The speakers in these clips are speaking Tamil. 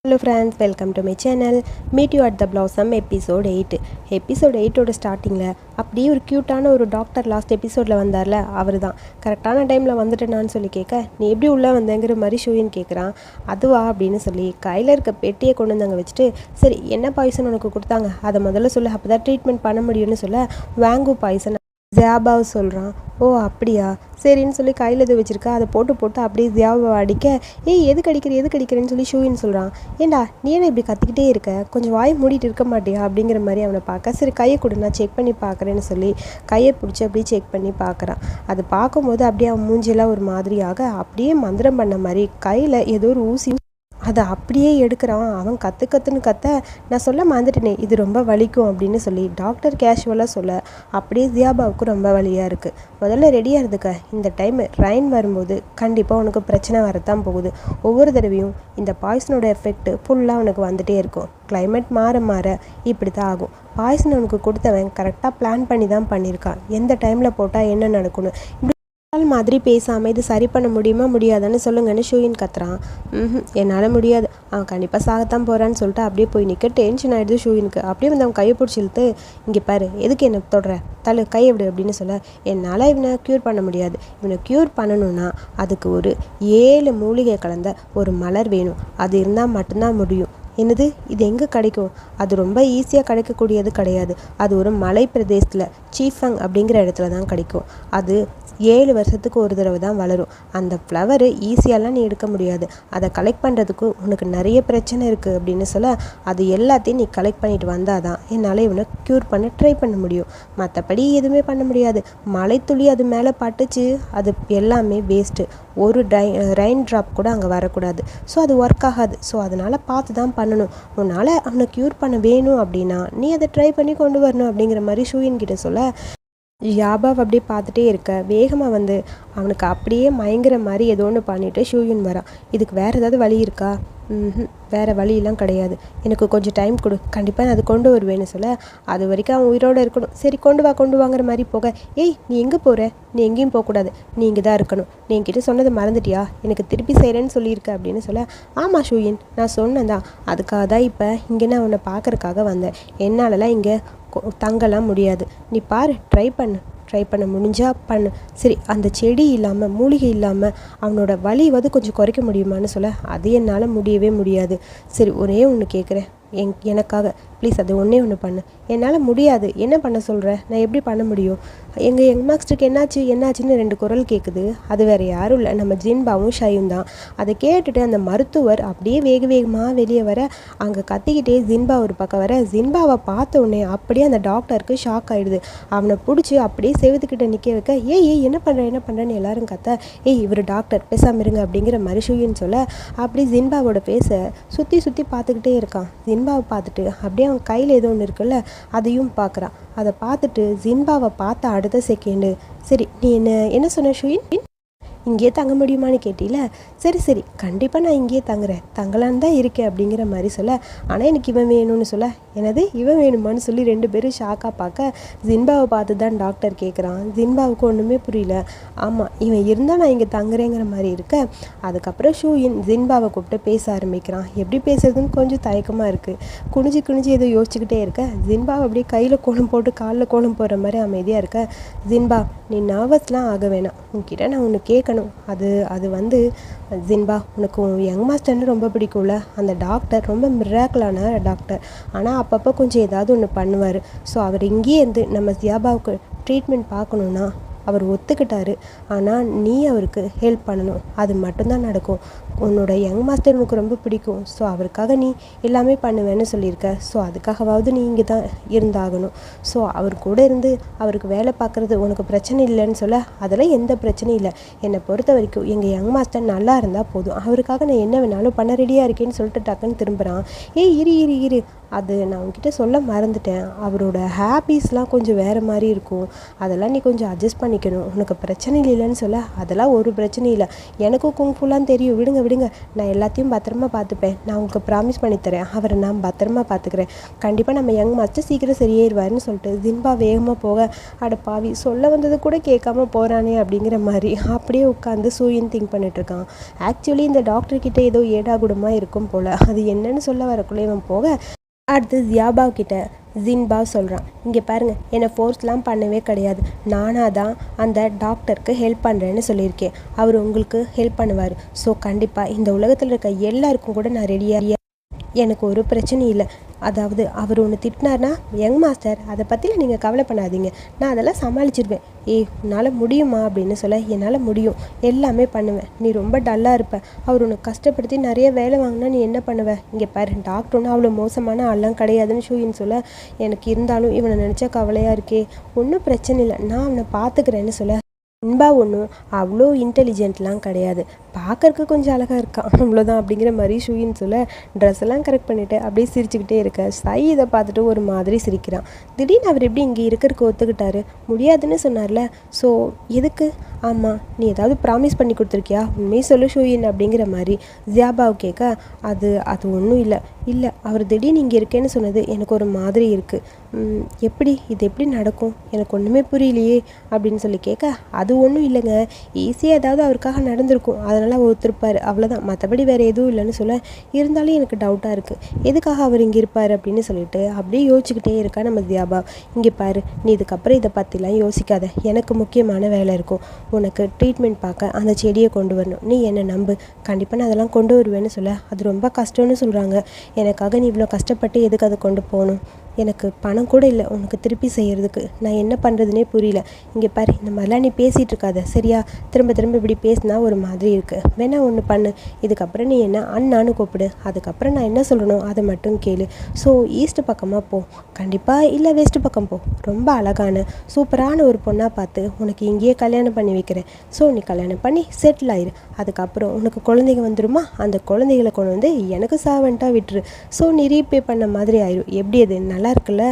Hello friends, welcome to my channel. Meet you at the Blossom episode 8. Episode 8ஓட ஸ்டார்டிங்கில் அப்படியே ஒரு க்யூட்டான ஒரு டாக்டர் லாஸ்ட் எபிசோடில் வந்தார்ல, அவர் தான் கரெக்டான டைமில் வந்துட்டேனான்னு சொல்லி கேட்க, நீ எப்படி உள்ளே வந்தேங்கிற மாதிரி ஷூயின் கேட்குறான். அதுவா அப்படின்னு சொல்லி கையில் இருக்க பெட்டியை கொண்டு வந்து அங்கே வச்சுட்டு, சரி என்ன பாய்சன் உனக்கு கொடுத்தாங்க அதை முதல்ல சொல்ல, அப்போ தான் ட்ரீட்மெண்ட் பண்ண முடியும்னு சொல்ல, வாங்கு பாய்சன் ஜியாபாவை சொல்கிறான். ஓ அப்படியா, சரின்னு சொல்லி கையில் இது வச்சுருக்கா, அதை போட்டு அப்படியே ஜியாபாவை அடிக்க, ஏய் எதுக்கு அடிக்கிறேன்னு சொல்லி ஷூயின்னு சொல்கிறான். ஏண்டா நீ என்ன இப்படி கத்திக்கிட்டே இருக்க, கொஞ்சம் வாய் மூடிட்டு இருக்க மாட்டியா அப்படிங்கிற மாதிரி அவனை பார்க்க, சரி கையை கொடு நான் செக் பண்ணி பார்க்குறேன்னு சொல்லி கையை பிடிச்சி அப்படியே செக் பண்ணி பார்க்குறான். அது பார்க்கும்போது அப்படியே அவன் மூஞ்சியெல்லாம் ஒரு மாதிரியாக அப்படியே மந்திரம் பண்ண மாதிரி கையில் ஏதோ ஒரு ஊசி அதை அப்படியே எடுக்கிறான். அவன் கற்றுன்னு கத்த, நான் சொல்ல மறந்துட்டேனே இது ரொம்ப வலிக்கும் அப்படின்னு சொல்லி டாக்டர் கேஷுவலாக சொல்ல, அப்படியே ஜியாபாவுக்கு ரொம்ப வலியாக இருக்குது. முதல்ல ரெடியாக இருந்துக்க, இந்த டைம் ரெயின் வரும்போது கண்டிப்பாக உனக்கு பிரச்சனை வரத்தான் போகுது. ஒவ்வொரு தடவையும் இந்த பாய்சனோட எஃபெக்ட் ஃபுல்லாக உனக்கு வந்துகிட்டே இருக்கும். கிளைமேட் மாற இப்படி தான் ஆகும். பாய்சன் உனக்கு கொடுத்தவன் கரெக்டாக பிளான் பண்ணி தான் பண்ணியிருக்கான், எந்த டைமில் போட்டால் என்ன நடக்கணும். மாதிரி பேசாமல் இது சரி பண்ண முடியாதான்னு சொல்லுங்கன்னு ஷூயின் கத்துறான். என்னால் முடியாது, அவன் கண்டிப்பாக சாகத்தான் போகிறான்னு சொல்லிட்டு அப்படியே போய் நிற்க டென்ஷன் ஆகிடுது ஷூயினுக்கு. அப்படியே வந்து அவன் கையை பிடிச்சி இழுத்து, இங்கே பாரு எதுக்கு என்னை தொடுற, கையை விடு அப்படின்னு சொல்ல, என்னால் இவனை க்யூர் பண்ண முடியாது. இவனை க்யூர் பண்ணணுன்னா அதுக்கு ஒரு 7 மூலிகை கலந்த ஒரு மலர் வேணும், அது இருந்தால் மட்டும்தான் முடியும். என்னது இது எங்கே கிடைக்கும்? அது ரொம்ப ஈஸியாக கிடைக்கக்கூடியது கிடையாது. அது ஒரு மலை பிரதேசத்தில் சீஃபங் அப்படிங்கிற இடத்துல தான் கிடைக்கும். அது 7 வருஷத்துக்கு ஒரு தடவை தான் வளரும். அந்த ஃப்ளவரு ஈஸியாலாம் நீ எடுக்க முடியாது. அதை கலெக்ட் பண்ணுறதுக்கு உனக்கு நிறைய பிரச்சனை இருக்குது அப்படின்னு சொல்ல, அது எல்லாத்தையும் நீ கலெக்ட் பண்ணிட்டு வந்தால் தான் என்னால் இவனை க்யூர் பண்ண ட்ரை பண்ண முடியும். மற்றபடி எதுவுமே பண்ண முடியாது. மழைத்துளி அது மேலே பட்டுச்சு, அது எல்லாமே வேஸ்ட்டு. ஒரு ரெயின் ட்ராப் கூட அங்கே வரக்கூடாது. ஸோ அது ஒர்க் ஆகாது. ஸோ அதனால் பார்த்து தான் பண்ணணும். உன்னால் அவனை க்யூர் பண்ண வேணும் அப்படின்னா நீ அதை ட்ரை பண்ணி கொண்டு வரணும் அப்படிங்கிற மாதிரி ஷூயின் கிட்ட சொல்ல, ஜியாபாவை அப்படியே பார்த்துட்டே இருக்க வேகமாக வந்து அவனுக்கு அப்படியே மயங்குற மாதிரி ஏதோ ஒன்று பண்ணிவிட்டு ஷூயின் வரான். இதுக்கு வேறு ஏதாவது வழி இருக்கா? வேறு வழியெல்லாம் கிடையாது, எனக்கு கொஞ்சம் டைம் கொடு, கண்டிப்பாக நான் அது கொண்டு வருவேன்னு சொல்ல, அது வரைக்கும் அவன் உயிரோடு இருக்கணும். சரி கொண்டு வாங்குற மாதிரி போக, ஏய் நீ எங்கே போகிற, நீ எங்கேயும் போகக்கூடாது, நீ இங்கே தான் இருக்கணும், நீ என்கிட்ட சொன்னதை மறந்துட்டியா, எனக்கு திருப்பி செய்கிறேன்னு சொல்லியிருக்க அப்படின்னு சொல்ல, ஆமாம் ஷூயின் நான் சொன்னேன் தான், அதுக்காக தான் இப்போ இங்கே நான் உன்னை பார்க்குறக்காக வந்தேன். என்னாலலாம் இங்கே தங்கலாம் முடியாது, நீ பாரு ட்ரை பண்ண முடிஞ்சா பண்ணு. சரி அந்த செடி இல்லாமல் மூலிகை இல்லாமல் அவனோட வலி கொஞ்சம் குறைக்க முடியுமான்னு சொல்ல, அது என்னால் முடியவே முடியாது. சரி ஒரே ஒன்று கேட்குறேன், எனக்காக ப்ளீஸ் அது ஒன்றே ஒன்று பண்ணு. என்னால் முடியாது, என்ன பண்ண சொல்கிற, நான் எப்படி பண்ண முடியும்? எங்கள் யங் மாஸ்டருக்கு என்னாச்சுன்னு 2 குரல் கேட்குது. அது வேறு யாரும் இல்லை, நம்ம ஜின்பாவும் ஷையும் தான். அதை கேட்டுட்டு அந்த மருத்துவர் அப்படியே வேகமாக வெளியே வர, அங்கே கத்திக்கிட்டே ஜின்பா ஒரு பக்கம் வர, ஜின்பாவை பார்த்த உடனே அப்படியே அந்த டாக்டருக்கு ஷாக் ஆகிடுது. அவனை பிடிச்சி அப்படியே செவத்துக்கிட்ட நிற்க வைக்க, ஏய் என்ன பண்ணுறேன்னு எல்லாரும் கத்த, ஏய் இவர் டாக்டர் பேசாமல் இருங்க அப்படிங்கிற மாதிரி ஷூயின்னு சொல்ல, அப்படி ஜின்பாவோட பேச சுற்றி பார்த்துக்கிட்டே இருக்கான். ஜின்பாவை பார்த்துட்டு அப்படியே அவன் கையில் ஏதோ ஒன்று இருக்குல்ல அதையும் பார்க்குறான். அதை பார்த்துட்டு ஜின்பாவை பார்த்த அடுத்த செகண்டு, சரி நீ என்ன சொன்ன ஷூயின், இங்கேயே தங்க முடியுமான்னு கேட்டில, சரி கண்டிப்பாக நான் இங்கேயே தங்கலான்னு தான் இருக்கேன் அப்படிங்கிற மாதிரி சொல்ல, ஆனால் எனக்கு இவன் வேணும்னு சொல்ல, எனது இவன் வேணுமான்னு சொல்லி 2 பேரும் ஷாக்காக பார்க்க, ஜின்பாவை பார்த்து தான் டாக்டர் கேட்குறான். ஜின்பாவுக்கு ஒன்றுமே புரியல. ஆமாம் இவன் இருந்தால் நான் இங்கே தங்குறேங்கிற மாதிரி இருக்க, அதுக்கப்புறம் ஷூயின் ஜின்பாவை கூப்பிட்டு பேச ஆரம்பிக்கிறான். எப்படி பேசுறதுன்னு கொஞ்சம் தயக்கமாக இருக்குது. குனிஞ்சு ஏதோ யோசிச்சுக்கிட்டே இருக்க, ஜின்பாவை அப்படியே கையில் கோலம் போட்டு காலில் கோலம் போடுற மாதிரி அமைதியாக இருக்க, ஜின்பா நீ நர்வஸ்லாம் ஆக வேணாம், உன்கிட்ட நான் ஒன்று கேட்கணும். அது வந்து ஜின்பா உனக்கு யங் மாஸ்டர்னு ரொம்ப பிடிக்கும்ல, அந்த டாக்டர் ரொம்ப மிராக்கிளான டாக்டர், ஆனால் அப்பப்போ கொஞ்சம் ஏதாவது ஒன்று பண்ணுவார். ஸோ அவர் இங்கேயே இருந்து நம்ம ஜியாபாவுக்கு ட்ரீட்மெண்ட் பார்க்கணுன்னா அவர் ஒத்துக்கிட்டாரு. ஆனால் நீ அவருக்கு ஹெல்ப் பண்ணணும், அது மட்டும்தான் நடக்கும். உன்னோட யங் மாஸ்டர் உனக்கு ரொம்ப பிடிக்கும், ஸோ அவருக்காக நீ எல்லாமே பண்ணுவேன்னு சொல்லியிருக்க. ஸோ அதுக்காகவாவது நீ இங்கே தான் இருந்தாகணும். ஸோ அவர் கூட இருந்து அவருக்கு வேலை பார்க்குறது உனக்கு பிரச்சனை இல்லைன்னு சொல்ல, அதெல்லாம் எந்த பிரச்சனையும் இல்லை. என்னை பொறுத்த வரைக்கும் எங்கள் யங் மாஸ்டர் நல்லா இருந்தால் போதும், அவருக்காக நான் என்ன வேணாலும் பண்ண ரெடியாக இருக்கேன்னு சொல்லிட்டு டக்குன்னு திரும்புகிறான். ஏய் இரு அது நான் உன்கிட்ட சொல்ல மறந்துட்டேன், அவரோட ஹாபிஸ்லாம் கொஞ்சம் வேறு மாதிரி இருக்கும், அதெல்லாம் நீ கொஞ்சம் அட்ஜஸ்ட் பண்ணி பண்ணிக்கணும், உனக்கு பிரச்சனை இல்லைன்னு சொல்ல. அதெல்லாம் ஒரு பிரச்சனையும் இல்லை, எனக்கும் குங்ஃபுலாம் தெரியும், விடுங்க விடுங்க, நான் எல்லாத்தையும் பத்திரமா பார்த்துப்பேன், நான் உங்களுக்கு ப்ராமிஸ் பண்ணித்தரேன், அவரை நான் பத்திரமா பார்த்துக்கிறேன், கண்டிப்பாக நம்ம யங் மாஸ்டர் சீக்கிரம் சரியாயிருவாருன்னு சொல்லிட்டு ஜின்பா வேகமாக போக, அட பாவி சொல்ல வந்தது கூட கேட்காம போகிறானே அப்படிங்கிற மாதிரி அப்படியே உட்காந்து சூயின் திங்க் பண்ணிட்டுருக்கான். ஆக்சுவலி இந்த டாக்டர்கிட்ட ஏதோ ஏடாகுடமாக இருக்கும் போல், அது என்னன்னு சொல்ல வரக்குள்ளே இவன் போக அடுத்து ஜியாபாவ் கிட்ட ஜின்பாவ் சொல்கிறான், இங்கே பாருங்கள், என்னை ஃபோர்ஸ்லாம் பண்ணவே கிடையாது, நானாக தான் அந்த டாக்டருக்கு ஹெல்ப் பண்ணுறேன்னு சொல்லியிருக்கேன், அவர் உங்களுக்கு ஹெல்ப் பண்ணுவார். ஸோ கண்டிப்பாக இந்த உலகத்தில் இருக்க எல்லாருக்கும் கூட நான் ரெடியாக, எனக்கு ஒரு பிரச்சனையும் இல்லை. அதாவது அவர் ஒன்று திட்டினார்னா, யங் மாஸ்டர் அதை பற்றிலாம் நீங்கள் கவலை பண்ணாதீங்க, நான் அதெல்லாம் சமாளிச்சிருவேன். உன்னால் முடியுமா அப்படின்னு சொல்ல, என்னால் முடியும், எல்லாமே பண்ணுவேன், நீ ரொம்ப டல்லாக இருப்ப, அவர் உனக்கு கஷ்டப்படுத்தி நிறைய வேலை வாங்கினா நீ என்ன பண்ணுவேன், இங்கே பாரு டாக்டர் ஒன்றும் அவ்வளோ மோசமான ஆள்லாம் கிடையாதுன்னு ஷூயின்னு சொல்ல, எனக்கு இருந்தாலும் இவனை நினச்சா கவலையாக இருக்கே, ஒன்றும் பிரச்சனை இல்லை, நான் அவனை பார்த்துக்கிறேன்னு சொல்ல, இன்பா ஒன்றும் அவ்வளோ இன்டெலிஜென்ட்லாம் கிடையாது, பார்க்கறக்கு கொஞ்சம் அழகாக இருக்கான் அவ்வளோதான் அப்படிங்கிற மாதிரி ஷூயின்னு சொல்ல, ட்ரெஸ் எல்லாம் கரெக்ட் பண்ணிவிட்டு அப்படியே சிரிச்சுக்கிட்டே இருக்க. சை இதை பார்த்துட்டு ஒரு மாதிரி சிரிக்கிறான். திடீர்னு அவர் எப்படி இங்கே இருக்கிறதுக்கு ஒத்துக்கிட்டாரு, முடியாதுன்னு சொன்னார்ல, ஸோ எதுக்கு, ஆமாம் நீ ஏதாவது ப்ராமிஸ் பண்ணி கொடுத்துருக்கியா, உண்மையை சொல்லு ஷூயின் அப்படிங்கிற மாதிரி ஜியாபாவ் கேட்க, அது ஒன்றும் இல்லை, அவர் திடீர்னு இங்கே இருக்கேன்னு சொன்னது எனக்கு ஒரு மாதிரி இருக்குது, இது எப்படி நடக்கும், எனக்கு ஒன்றுமே புரியலையே அப்படின்னு சொல்லி கேட்க, அது ஒன்றும் இல்லைங்க, ஈஸியாக ஏதாவது அவருக்காக நடந்திருக்கும், அதனால் ஒத்துருப்பார், அவ்வளோதான், மற்றபடி வேறு எதுவும் இல்லைன்னு சொல்ல, இருந்தாலும் எனக்கு டவுட்டாக இருக்குது, எதுக்காக அவர் இங்கே இருப்பார் அப்படின்னு சொல்லிட்டு அப்படியே யோசிச்சுக்கிட்டே இருக்கா நம்ம ஜியாபாவ். இங்கே பாரு, நீ இதுக்கப்புறம் இதை பற்றிலாம் யோசிக்காத, எனக்கு முக்கியமான வேலை இருக்கும், உனக்கு ட்ரீட்மெண்ட் பார்க்க அந்த செடியை கொண்டு வரணும், நீ என்னை நம்பு, கண்டிப்பாக நான் அதெல்லாம் கொண்டு வருவேன்னு சொல்ல, அது ரொம்ப கஷ்டம்னு சொல்கிறாங்க, எனக்காக நீ இவ்வளோ கஷ்டப்பட்டு எதுக்கு அதை கொண்டு போகணும், எனக்கு பணம் கூட இல்லை உனக்கு திருப்பி செய்கிறதுக்கு, நான் என்ன பண்ணுறதுனே புரியல, இங்கே பாரு இந்த மாதிரிலாம் நீ பேசிகிட்டு இருக்காத சரியா, திரும்ப திரும்ப இப்படி பேசினா ஒரு மாதிரி இருக்குது, வேணா ஒன்று பண்ணு, இதுக்கப்புறம் நீ என்ன அண்ணான்னு கூப்பிடு, அதுக்கப்புறம் நான் என்ன சொல்லணும் அதை மட்டும் கேளு, ஸோ ஈஸ்ட் பக்கமாக போ, கண்டிப்பாக இல்லை வெஸ்ட் பக்கம் போ, ரொம்ப அழகான சூப்பரான ஒரு பொண்ணாக பார்த்து உனக்கு இங்கேயே கல்யாணம் பண்ணி வைக்கிறேன், ஸோ நீ கல்யாணம் பண்ணி செட்டில் ஆயிரு, அதுக்கப்புறம் உனக்கு குழந்தைங்க வந்துருமா, அந்த குழந்தைகளை கொண்டு வந்து எனக்கு சாவன்ட்டாக விட்டுரு, ஸோ நீ ரீபே பண்ண மாதிரி ஆயிரும், எப்படி அது நல்லா இருக்குல்ல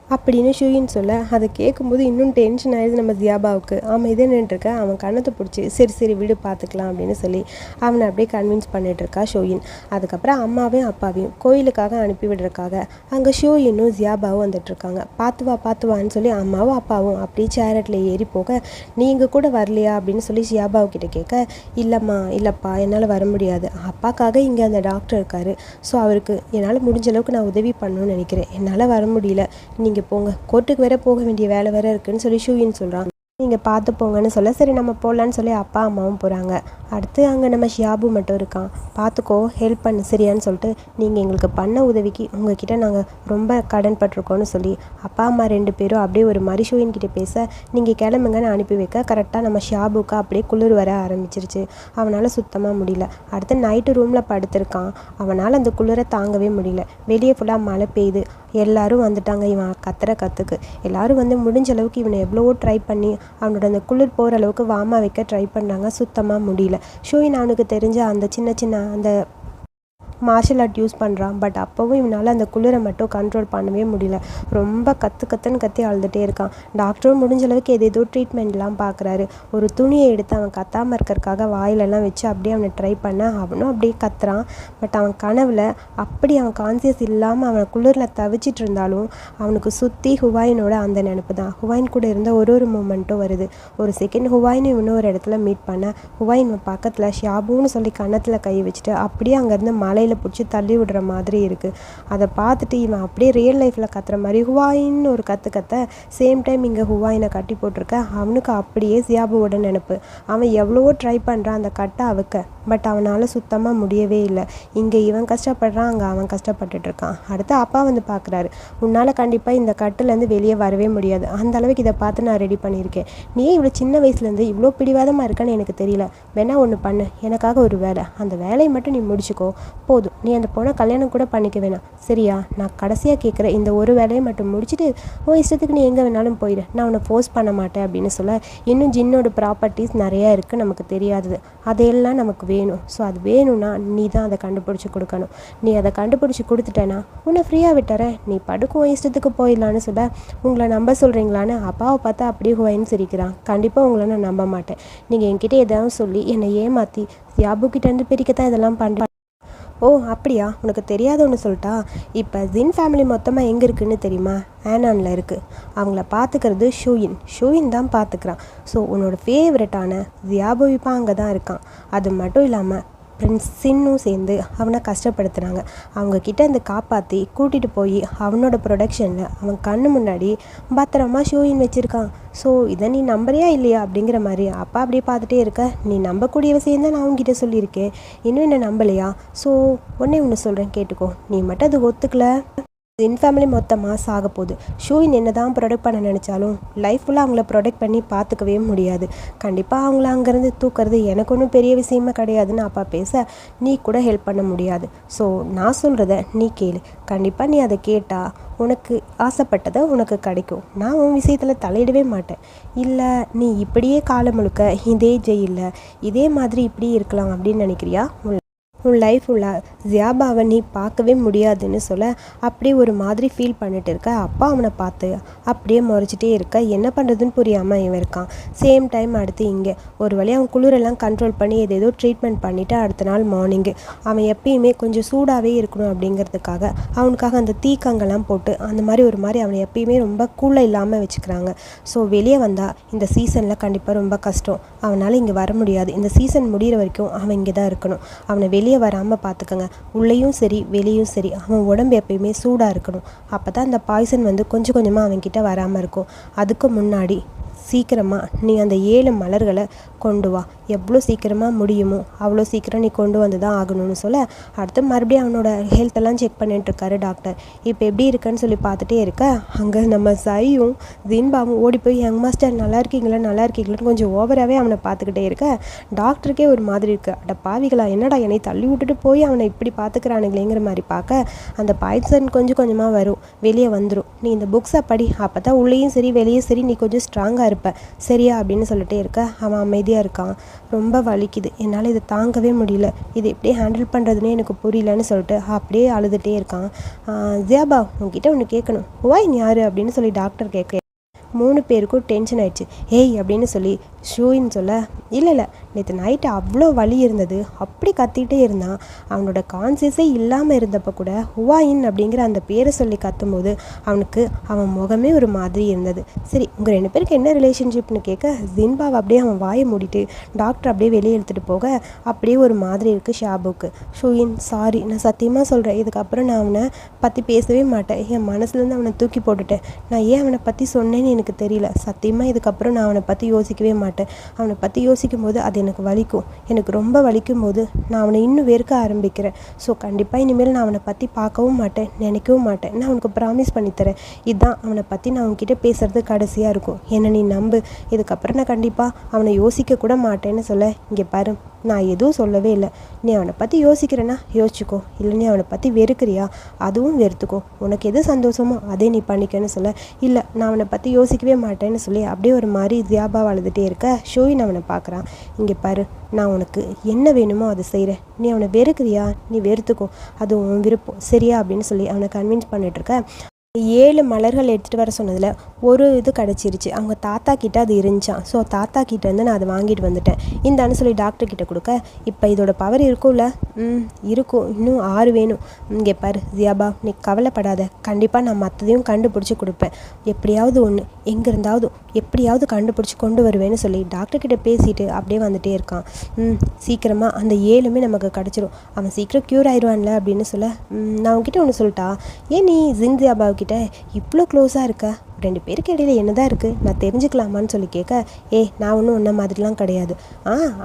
அப்படின்னு ஷூயின் சொல்ல, அதை கேட்கும்போது இன்னும் டென்ஷன் ஆயிடுது நம்ம ஜியாபாவுக்கு. ஆமாம் இதே நின்றுருக்க, அவன் கண்ணத்தை பிடிச்சி சரி வீடு பார்த்துக்கலாம் அப்படின்னு சொல்லி அவனை அப்படியே கன்வின்ஸ் பண்ணிகிட்ருக்கா ஷூயின். அதுக்கப்புறம் அம்மாவையும் அப்பாவையும் கோயிலுக்காக அனுப்பி விடுறதுக்காக அங்கே ஷூயினும் ஜியாபாவும் வந்துட்டுருக்காங்க. பார்த்து வான்னு சொல்லி அம்மாவும் அப்பாவும் அப்படியே சேரட்டில் ஏறி போக, நீ இங்கே கூட வரலையா அப்படின்னு சொல்லி ஜியாபாவுக்கிட்ட கேட்க, இல்லைப்பா என்னால் வர முடியாது, அப்பாக்காக இங்கே அந்த டாக்டர் இருக்கார், ஸோ அவருக்கு என்னால் முடிஞ்ச அளவுக்கு நான் உதவி பண்ணணும்னு நினைக்கிறேன், என்னால் வர முடியல, நீங்கள் போங்க, கோர்ட்டுக்கு வேற போக வேண்டிய வேலை வேற இருக்குன்னு சொல்லி ஷூயின் சொல்கிறான். நீங்கள் பார்த்து போங்கன்னு சொல்ல, சரி நம்ம போகலான்னு சொல்லி அப்பா அம்மாவும் போகிறாங்க. அடுத்து அங்கே நம்ம ஷியாபு மட்டும் இருக்கான். பார்த்துக்கோ, ஹெல்ப் பண்ணு சரியான்னு சொல்லிட்டு, நீங்கள் எங்களுக்கு பண்ண உதவிக்கு உங்ககிட்ட நாங்கள் ரொம்ப கடன் பட்டிருக்கோன்னு சொல்லி அப்பா அம்மா 2 பேரும் அப்படியே ஒரு மாதிரி ஷூயின்கிட்ட பேச, நீங்கள் கிளம்புங்கன்னு அனுப்பி வைக்க கரெக்டாக நம்ம ஷியாபுக்கு அப்படியே குளிர் வர ஆரம்பிச்சிருச்சு. அவனால் சுத்தமாக முடியல. அடுத்து நைட்டு ரூமில் படுத்திருக்கான். அவனால் அந்த குளிரை தாங்கவே முடியல. வெளியே ஃபுல்லாக மழை பெய்யுது. எல்லாரும் வந்துட்டாங்க இவன் கத்துறக்கு. எல்லாரும் வந்து முடிஞ்ச அளவுக்கு இவனை எவ்வளவோ ட்ரை பண்ணி அவனோட அந்த குளிர் போகிற அளவுக்கு வாமா வைக்க ட்ரை பண்ணாங்க. சுத்தமாக முடியல. ஷூயின் அவனுக்கு தெரிஞ்ச அந்த சின்ன அந்த மார்ஷல் ஆர்ட் யூஸ் பண்ணுறான். பட் அப்போவும் இவனால் அந்த குளிரை மட்டும் கண்ட்ரோல் பண்ணவே முடியல. ரொம்ப கத்துன்னு கத்தி அழுதுகிட்டே இருக்கான். டாக்டரும் முடிஞ்ச அளவுக்கு ஏதேதோ ட்ரீட்மெண்ட்லாம் பார்க்குறாரு. ஒரு துணியை எடுத்து அவன் கத்தாமல் இருக்கிறதுக்காக வாயிலெல்லாம் வச்சு அப்படியே அவனை ட்ரை பண்ண, அவனும் அப்படியே கத்துறான். பட் அவன் கனவில் அப்படி அவன் கான்சியஸ் இல்லாமல் அவன் குளிரில் தவிச்சிட்டு இருந்தாலும் அவனுக்கு சுற்றி ஹுவாயினோட அந்த நினப்பு தான். ஹுவாயின் கூட இருந்த ஒரு மூமெண்ட்டும் வருது. ஒரு செகண்ட் ஹுவாயின் இவனும் ஒரு இடத்துல மீட் பண்ண, ஹுவாயின் பக்கத்தில் ஷியாபுன்னு சொல்லி கன்னத்தில் கை வச்சுட்டு அப்படியே அங்கேருந்து மலையில் பிடிச்சி தள்ளி விடுற மாதிரி இருக்குது. அதை பார்த்துட்டு இவன் அப்படியே ரியல் லைஃப்பில் கத்துற மாதிரி ஹுவாயின்னு ஒரு கத்த சேம் டைம் இங்கே ஹுவாயினை கட்டி போட்டிருக்க. அவனுக்கு அப்படியே ஜியாபுவோட நினப்பு. அவன் எவ்வளவோ ட்ரை பண்ணுறான் அந்த கட்டை அவுக்க, பட் அவனால் சுத்தமாக முடியவே இல்லை. இங்கே இவன் கஷ்டப்படுறான், அங்கே அவன் கஷ்டப்பட்டுட்டு இருக்கான். அடுத்து அப்பா வந்து பார்க்குறாரு. உன்னால் கண்டிப்பாக இந்த கட்டுலேருந்து வெளியே வரவே முடியாது, அந்த அளவுக்கு இதை பார்த்து நான் ரெடி பண்ணியிருக்கேன். நீ இவ்வளோ சின்ன வயசுலேருந்து இவ்வளோ பிடிவாதமாக இருக்கான்னு எனக்கு தெரியல. வேணா ஒன்று பண்ணு, எனக்காக ஒரு வேலை, அந்த வேலையை மட்டும் நீ முடிச்சுக்கோ போதும், போதும், நீ அந்த பொண்ணை கல்யாணம் கூட பண்ணிக்க வேணாம் சரியா? நான் கடைசியாக கேட்குற இந்த ஒரு வேலையை மட்டும் முடிச்சுட்டு உன் இஷ்டத்துக்கு நீ எங்கே வேணாலும் போயிடு, நான் உன்னை ஃபோர்ஸ் பண்ண மாட்டேன் அப்படின்னு சொல்ல, இன்னும் ஜின்னோட ப்ராப்பர்ட்டிஸ் நிறையா இருக்குது நமக்கு தெரியாதது, அதையெல்லாம் நமக்கு வேணும். ஸோ அது வேணும்னா நீ தான் அதை கண்டுபிடிச்சி கொடுக்கணும். நீ அதை கண்டுபிடிச்சி கொடுத்துட்டேன்னா உன்னை ஃப்ரீயாக விட்டுறேன், நீ படுக்கும் இஷ்டத்துக்கு போயிடலான்னு சொல்ல, உங்களை நம்ப சொல்கிறீங்களான்னு அப்பாவை பார்த்தா அப்படியே ஹுவாயின்னு சிரிக்கிறான். கண்டிப்பாக உங்களை நான் நம்ப மாட்டேன். நீங்கள் என்கிட்ட எதாவது சொல்லி என்னை ஏமாற்றி யாபுக்கிட்டேருந்து பிரிக்கத்தான் இதெல்லாம் பண்ணுறேன். ஓ அப்படியா, உனக்கு தெரியாத ஒன்று சொல்லிட்டா? இப்போ ஜின் ஃபேமிலி மொத்தமாக எங்கே இருக்குதுன்னு தெரியுமா? ஆனானில் இருக்குது. அவங்கள பார்த்துக்கிறது ஷூயின் தான் பார்த்துக்கிறான். ஸோ உன்னோட ஃபேவரட்டான ஜியாபுவிப்பா அங்கே தான் இருக்கான். அது மட்டும் இல்லாமல் பிரின்ஸ் சின்னும் சேர்ந்து அவனை கஷ்டப்படுத்துகிறாங்க. அவங்கக்கிட்ட இருந்து காப்பாற்றி கூட்டிகிட்டு போய் அவனோட ப்ரொடக்ஷனில் அவன் கண்ணு முன்னாடி பத்திரமா ஷூயின் வச்சுருக்கான். ஸோ இதை நீ நம்புறியா இல்லையா அப்படிங்கிற மாதிரி அப்பா அப்படியே பார்த்துட்டே இருக்க. நீ நம்பக்கூடிய விஷயம் தான் நான் அவங்ககிட்ட சொல்லியிருக்கேன், இன்னும் என்ன நம்பலையா? ஸோ ஒன்று சொல்கிறேன் கேட்டுக்கோ, நீ மட்டும் அது ஒத்துக்கல ஜின் ஃபேமிலி மொத்தமாக சாக போகுது. ஷூயின் என்ன தான் ப்ரொடெக்ட் பண்ண நினச்சாலும் லைஃப் ஃபுல்லாக அவங்கள ப்ரொடெக்ட் பண்ணி பார்த்துக்கவே முடியாது. கண்டிப்பாக அவங்கள அங்கேருந்து தூக்கிறது எனக்கு ஒன்றும் பெரிய விஷயமே கிடையாதுன்னு அப்பா பேச, நீ கூட ஹெல்ப் பண்ண முடியாது. ஸோ நான் சொல்கிறத நீ கேளு, கண்டிப்பாக நீ அதை கேட்டால் உனக்கு ஆசைப்பட்டதை உனக்கு கிடைக்கும். நான் உன் விஷயத்தில் தலையிடவே மாட்டேன். இல்லை நீ இப்படியே காலம் முழுக்க இதே ஜெயிலில் இதே மாதிரி இப்படி இருக்கலாம் அப்படின்னு நினைக்கிறியா? உன் லைஃப் ஃபுல்லாக ஜியாபாவை நீ பார்க்கவே முடியாதுன்னு சொல்ல, அப்படியே ஒரு மாதிரி ஃபீல் பண்ணிட்டு இருக்க. அப்பா அவனை பார்த்து அப்படியே முறைச்சிட்டே இருக்க. என்ன பண்ணுறதுன்னு புரியாமல் இவன் இருக்கான். சேம் டைம் அடுத்து இங்கே ஒரு வழியாக அவன் குளிரெல்லாம் கண்ட்ரோல் பண்ணி ஏதேதோ ட்ரீட்மெண்ட் பண்ணிவிட்டு அடுத்த நாள் மார்னிங்கு அவன் எப்பயுமே கொஞ்சம் சூடாகவே இருக்கணும் அப்படிங்கிறதுக்காக அவனுக்காக அந்த தீக்கங்கெல்லாம் போட்டு அந்த மாதிரி ஒரு மாதிரி அவனை எப்பயுமே ரொம்ப கூலாக இல்லாமல் வச்சுக்கிறாங்க. ஸோ வெளியே வந்தால் இந்த சீசனில் கண்டிப்பாக ரொம்ப கஷ்டம், அவனால் இங்கே வர முடியாது. இந்த சீசன் முடிகிற வரைக்கும் அவன் இங்கே தான் இருக்கணும். அவனை வெளியே வராமல் பார்த்துக்கங்க. உள்ளேயும் சரி வெளியும் சரி அவன் உடம்பு எப்பயுமே சூடாக இருக்கணும். அப்போ தான் அந்த பாய்சன் வந்து கொஞ்சம் கொஞ்சமாக அவன்கிட்ட வராமல் இருக்கும். அதுக்கு முன்னாடி சீக்கிரமாக நீ அந்த 7 மலர்களை கொண்டு வா, எவ்வளோ சீக்கிரமாக முடியுமோ அவ்வளோ சீக்கிரம் நீ கொண்டு வந்து தான் ஆகணும்னு சொல்ல, அடுத்து மறுபடியும் அவனோட ஹெல்த்தெல்லாம் செக் பண்ணிட்டுருக்காரு டாக்டர். இப்போ எப்படி இருக்குன்னு சொல்லி பார்த்துட்டே இருக்க, அங்கே நம்ம சையும் ஜின்பாவும் ஓடி போய் யங் மாஸ்டர் நல்லா இருக்கீங்களான்னு கொஞ்சம் ஓவராகவே அவனை பார்த்துக்கிட்டே இருக்க, டாக்டருக்கே ஒரு மாதிரி இருக்குது. அட பாவிகளா, என்னடா என்னை தள்ளி விட்டுட்டு போய் அவனை இப்படி பார்த்துக்கிறானுங்களேங்கிற மாதிரி பார்க்க, அந்த பாய்சன் கொஞ்சம் கொஞ்சமாக வரும், வெளியே வந்துடும். நீ இந்த புக்ஸை படி, அப்போ தான் உள்ளேயும் சரி வெளியே சரி நீ கொஞ்சம் ஸ்ட்ராங்காக இருப்ப சரியா அப்படின்னு சொல்லிட்டே இருக்க. அவன் அமைதியாக இருக்கான். ரொம்ப வலிக்குது, என்னால் இதை தாங்கவே முடியல, இது எப்படி ஹேண்டில் பண்ணுறதுனே எனக்கு புரியலன்னு சொல்லிட்டு அப்படியே அழுதுகிட்டே இருக்கான். ஜியாபா உங்ககிட்ட ஒன்று கேட்கணும், நீ யார் அப்படின்னு சொல்லி டாக்டர் கேட்க 3 பேருக்கும் டென்ஷன் ஆயிடுச்சு. ஏய் அப்படின்னு சொல்லி ஷூயின்னு சொல்ல, இல்லை நேற்று நைட்டு அவ்வளோ வலி இருந்தது, அப்படி கத்திகிட்டே இருந்தான். அவனோட கான்சியஸே இல்லாமல் இருந்தப்போ கூட ஹுவாயின் அப்படிங்கிற அந்த பேரை சொல்லி கத்தும்போது அவனுக்கு அவன் முகமே ஒரு மாதிரி இருந்தது. சரி உங்கள் 2 பேருக்கு என்ன ரிலேஷன்ஷிப்னு கேட்க, ஜின்பாவை அப்படியே அவன் வாயை மூடிட்டு டாக்டர் அப்படியே வெளியே எடுத்துகிட்டு போக அப்படியே ஒரு மாதிரி இருக்குது ஷாபுக்கு. ஷூயின் சாரி, நான் சத்தியமாக சொல்கிறேன், இதுக்கப்புறம் நான் அவனை பற்றி பேசவே மாட்டேன். என் மனசுலேருந்து அவனை தூக்கி போட்டுட்டேன். நான் ஏன் அவனை பற்றி சொன்னேன்னு எனக்கு தெரியல. சத்தியமாக இதுக்கப்புறம் நான் அவனை பற்றி யோசிக்கவே மாட்டேன். அவனை பற்றி யோசிக்கும் போது அது எனக்கு வலிக்கும். எனக்கு ரொம்ப வலிக்கும் போது நான் அவனை இன்னும் வெறுக்க ஆரம்பிக்கிறேன். ஸோ கண்டிப்பாக இனிமேல் நான் அவனை பற்றி பார்க்கவும் மாட்டேன், நினைக்கவும் மாட்டேன். நான் அவனுக்கு ப்ராமிஸ் பண்ணித்தரேன். இதுதான் அவனை பற்றி நான் அவன்கிட்ட பேசுகிறது கடைசியாக இருக்கும். என்னை நீ நம்பு. இதுக்கப்புறம் நான் கண்டிப்பாக அவனை யோசிக்க கூட மாட்டேன்னு சொல்ல, இங்கே பாரு நான் எதுவும் சொல்லவே இல்லை. நீ அவனை பற்றி யோசிக்கிறேன்னா யோசிச்சுக்கோ, இல்லை நீ அவனை பற்றி வெறுக்கிறியா அதுவும் வெறுத்துக்கோ, உனக்கு எது சந்தோஷமோ அதே நீ பண்ணிக்கன்னு சொல்ல, இல்லை நான் அவனை பற்றி யோசிக்கவே மாட்டேன்னு சொல்லி அப்படியே ஒரு மாதிரி ஜியாபா அழுதுகிட்டே இருக்க. ஷோயின் அவனை பார்க்குறான். இங்கே பாரு, நான் உனக்கு என்ன வேணுமோ அதை செய்கிறேன். நீ அவனை வெறுக்கிறியா, நீ வெறுத்துக்கோ, அது உன் விருப்பம் சரியா அப்படின்னு சொல்லி அவனை கன்வின்ஸ் பண்ணிகிட்ருக்க. 7 மலர்கள் எடுத்துகிட்டு வர சொன்னதில் ஒரு இது கிடச்சிருச்சு. அவங்க தாத்தா கிட்ட அது இருந்துச்சான். ஸோ தாத்தா கிட்டேருந்து நான் அதை வாங்கிட்டு வந்துட்டேன். இந்தான்னு சொல்லி டாக்டர்கிட்ட கொடுக்க, இப்போ இதோட பவர் இருக்கும்ல? இருக்கும், இன்னும் 6 வேணும். இங்கே பாரு ஜியாபா, நீ கவலைப்படாத, கண்டிப்பாக நான் மற்றதையும் கண்டுபிடிச்சி கொடுப்பேன். எப்படியாவது ஒன்று எங்கே இருந்தாவது எப்படியாவது கண்டுபிடிச்சி கொண்டு வருவேன்னு சொல்லி டாக்டர்கிட்ட பேசிட்டு அப்படியே வந்துகிட்டே இருக்கான். சீக்கிரமாக அந்த 7மே நமக்கு கிடச்சிரும், அவன் சீக்கிரம் க்யூர் ஆயிடுவான்ல அப்படின்னு சொல்ல, நான் உங்ககிட்ட ஒன்று சொல்லிட்டா, ஏன் நீ ஜியாபாவுக்கு கிட்ட இவ்வளோ க்ளோஸாக இருக்க? 2 பேருக்கு இடையில என்னதான் இருக்குது, நான் தெரிஞ்சுக்கலாமான்னு சொல்லி கேட்க, நான் ஒன்றும் உன்ன மாதிரிலாம் கிடையாது.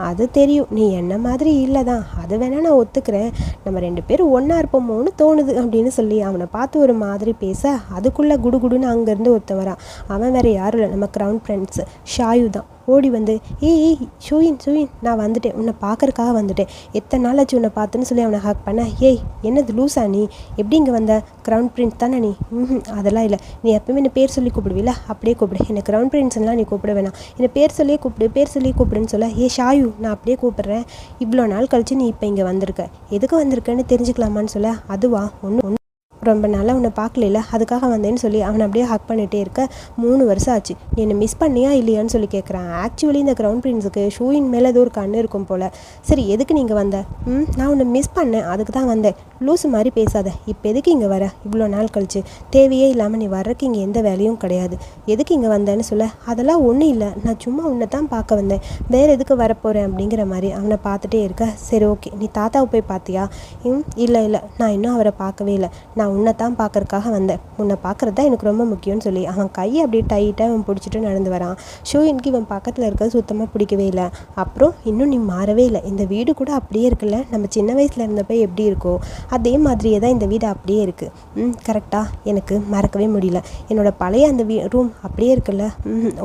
அது தெரியும், நீ என்ன மாதிரி இல்லை தான், அது வேணால் நான் ஒத்துக்கிறேன். நம்ம 2 பேரும் ஒன்றா இருப்போமோன்னு தோணுது அப்படின்னு சொல்லி அவனை பார்த்து ஒரு மாதிரி பேச, அதுக்குள்ளே குடுகுடுன்னு அங்கேருந்து ஒருத்தன் வரான். அவன் வேறு யாரும் இல்லை, நம்ம க்ரௌன் பிரின்ஸ் ஷாயு தான். ஓடி வந்து ஏய் ஷூயின் நான் வந்துட்டேன், உன்னை பார்க்கறக்காக வந்துட்டேன், எத்தனை நாள் ஆச்சு உன்னை பார்த்துன்னு சொல்லி அவனை ஹக் பண்ண. ஏய் என்னது லூஸா நீ, எப்படி இங்கே வந்த, க்ரௌன் பிரின்ஸ் தானே நீ? அதெல்லாம் இல்லை, நீ எப்பவுமே என்னை பேர் சொல்லி கூப்பிடுவில்ல, அப்படியே கூப்பிடு, என்னை க்ரௌன் பிரின்ஸ்லாம் நீ கூப்பிட வேணாம், என்னை பேர் சொல்லியே கூப்பிடுன்னு சொல்ல. ஷாயு நான் அப்படியே கூப்பிட்றேன், இவ்வளோ நாள் கழிச்சு நீ இப்போ இங்கே வந்திருக்க, எதுக்கு வந்திருக்கேன்னு தெரிஞ்சுக்கலாமான்னு சொல்ல. அதுவா ஒன்று ரொம்ப நாளாக உன்னை பார்க்கல, அதுக்காக வந்தேன்னு சொல்லி அவனை அப்படியே ஹக் பண்ணிகிட்டே இருக்க. 3 வருஷம் ஆச்சு, நீ என்னை மிஸ் பண்ணியா இல்லையான்னு சொல்லி கேட்குறான். ஆக்சுவலி இந்த க்ரௌன் பிரின்ஸுக்கு ஷூயின் மேலே ஏதோ ஒரு கண்ணு இருக்கும் போல். சரி எதுக்கு நீங்கள் வந்த? நான் உன்னை மிஸ் பண்ணேன், அதுக்கு தான் வந்தேன். லூஸு மாதிரி பேசாத, இப்போ எதுக்கு இங்கே வர இவ்வளோ நாள் கழிச்சு? தேவையே இல்லாமல் நீ வர்றதுக்கு இங்கே எந்த வேலையும் கிடையாது, எதுக்கு இங்கே வந்தேன்னு சொல்ல. அதெல்லாம் ஒன்றும் இல்லை, நான் சும்மா உன்னை தான் பார்க்க வந்தேன், வேறு எதுக்கு வரப்போகிறேன் அப்படிங்கிற மாதிரி அவனை பார்த்துட்டே இருக்க. சரி ஓகே, நீ தாத்தாவை போய் பார்த்தியா? இல்லை நான் இன்னும் அவரை பார்க்கவே இல்லை, நான் உன்னை தான் பார்க்கறக்காக வந்தேன், உன்னை பார்க்குறது தான் எனக்கு ரொம்ப முக்கியம்னு சொல்லி அவன் கையை அப்படியே டைட்டாக அவன் பிடிச்சிட்டு நடந்து வரான். ஷூயினுக்கு இவன் பக்கத்தில் இருக்கிறது சுத்தமாக பிடிக்கவே இல்லை. அப்புறம் இன்னும் நீ மாறவே இல்லை, இந்த வீடு கூட அப்படியே இருக்குல்ல, நம்ம சின்ன வயசில் இருந்தப்போ எப்படி இருக்கோ அதே மாதிரியே தான் இந்த வீடு அப்படியே இருக்குது. கரெக்டாக எனக்கு மறக்கவே முடியல. என்னோடய பழைய அந்த ரூம் அப்படியே இருக்குல்ல.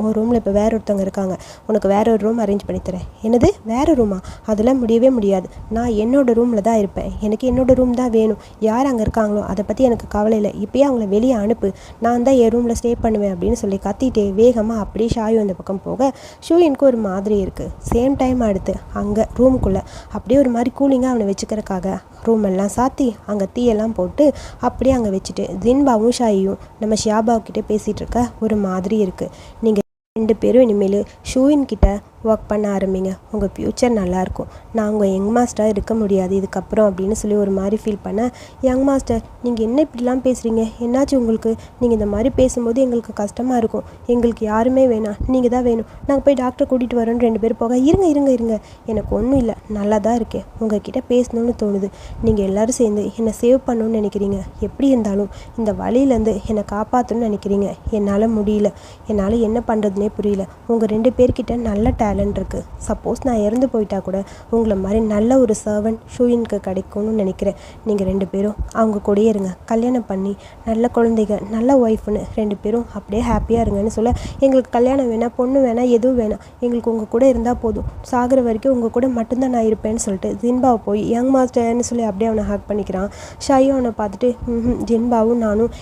ஒரு ரூமில் இப்போ வேற ஒருத்தவங்க இருக்காங்க, உனக்கு வேற ஒரு ரூம் அரேஞ்ச் பண்ணித்தரேன். என்னது வேறு ரூமா? அதெல்லாம் முடியவே முடியாது, நான் என்னோடய ரூமில் தான் இருப்பேன், எனக்கு என்னோடய ரூம் தான் வேணும். யார் அங்கே இருக்காங்களோ அதை பற்றி எனக்கு கவலை இல்லை, இப்போயே அவங்கள வெளியே அனுப்பு, நான் தான் என் ரூமில் ஸ்டே பண்ணுவேன் அப்படின்னு சொல்லி கத்திட்டே வேகமாக அப்படியே ஷாயு அந்த பக்கம் போக ஷூயினுக்கு ஒரு மாதிரி இருக்குது. சேம் டைம் அடுத்து அங்கே ரூமுக்குள்ளே அப்படியே ஒரு மாதிரி கூலிங்காக அவனை வச்சுக்கிறதுக்காக ரூம் எல்லாம் சாத்தி அங்கே தீயெல்லாம் போட்டு அப்படியே அங்கே வச்சுட்டு ஜின்பாவும் ஷாயும் நம்ம ஷியாபாவுக்கிட்டே பேசிகிட்டு இருக்க ஒரு மாதிரி இருக்குது. நீங்கள் 2 பேரும் இனிமேல் ஷூயின் கிட்ட ஒர்க் பண்ண ஆரம்பிங்க, உங்கள் ஃப்யூச்சர் நல்லாயிருக்கும். நான் உங்கள் யங் மாஸ்டராக இருக்க முடியாது இதுக்கப்புறம் அப்படின்னு சொல்லி ஒரு மாதிரி ஃபீல் பண்ண. யங் மாஸ்டர் நீங்கள் என்ன இப்படிலாம் பேசுகிறீங்க, என்னாச்சு உங்களுக்கு? நீங்கள் இந்த மாதிரி பேசும்போது எங்களுக்கு கஷ்டமாக இருக்கும், எங்களுக்கு யாருமே வேணாம், நீங்கள் தான் வேணும், நாங்கள் போய் டாக்டரை கூட்டிகிட்டு வரோன்னு 2 பேர் போக. இருங்க எனக்கு ஒன்றும் இல்லை, நல்லா தான் இருக்கேன், உங்ககிட்ட பேசணும்னு தோணுது, நீங்கள் எல்லோரும் சேர்ந்து என்னை சேவ் பண்ணணும்னு நினைக்கிறீங்க, எப்படி இருந்தாலும் இந்த வழியிலேருந்து என்னை காப்பாற்றணும்னு நினைக்கிறீங்க, என்னால் முடியல, என்னால் என்ன பண்ணுறதுனே புரியல. உங்கள் 2 பேர்கிட்ட நல்ல டேலண்ட் இருக்குது, சப்போஸ் நான் இறந்து போயிட்டா கூட உங்களை மாதிரி நல்ல ஒரு சர்வன்ட் ஷூயினுக்கு கிடைக்கும்னு நினைக்கிறேன். நீங்கள் 2 பேரும் அவங்க கூடயே இருங்க, கல்யாணம் பண்ணி நல்ல குழந்தைங்க நல்ல ஒய்ஃப்னு 2 பேரும் அப்படியே ஹாப்பியாக இருங்கன்னு சொல்ல. எங்களுக்கு கல்யாணம் வேணாம், பொண்ணு வேணாம், எதுவும் வேணாம், எங்களுக்கு உங்கள் கூட இருந்தால் போதும், சாகிற வரைக்கும் உங்கள் கூட மட்டும்தான் நான் இருப்பேன்னு சொல்லிட்டு ஜின்பாவை போய் யங் மாஸ்டர்னு சொல்லி அப்படியே அவனை ஹக் பண்ணிக்கிறான். ஷாயும் அவனை பார்த்துட்டு ஜின்பாவும் நானும்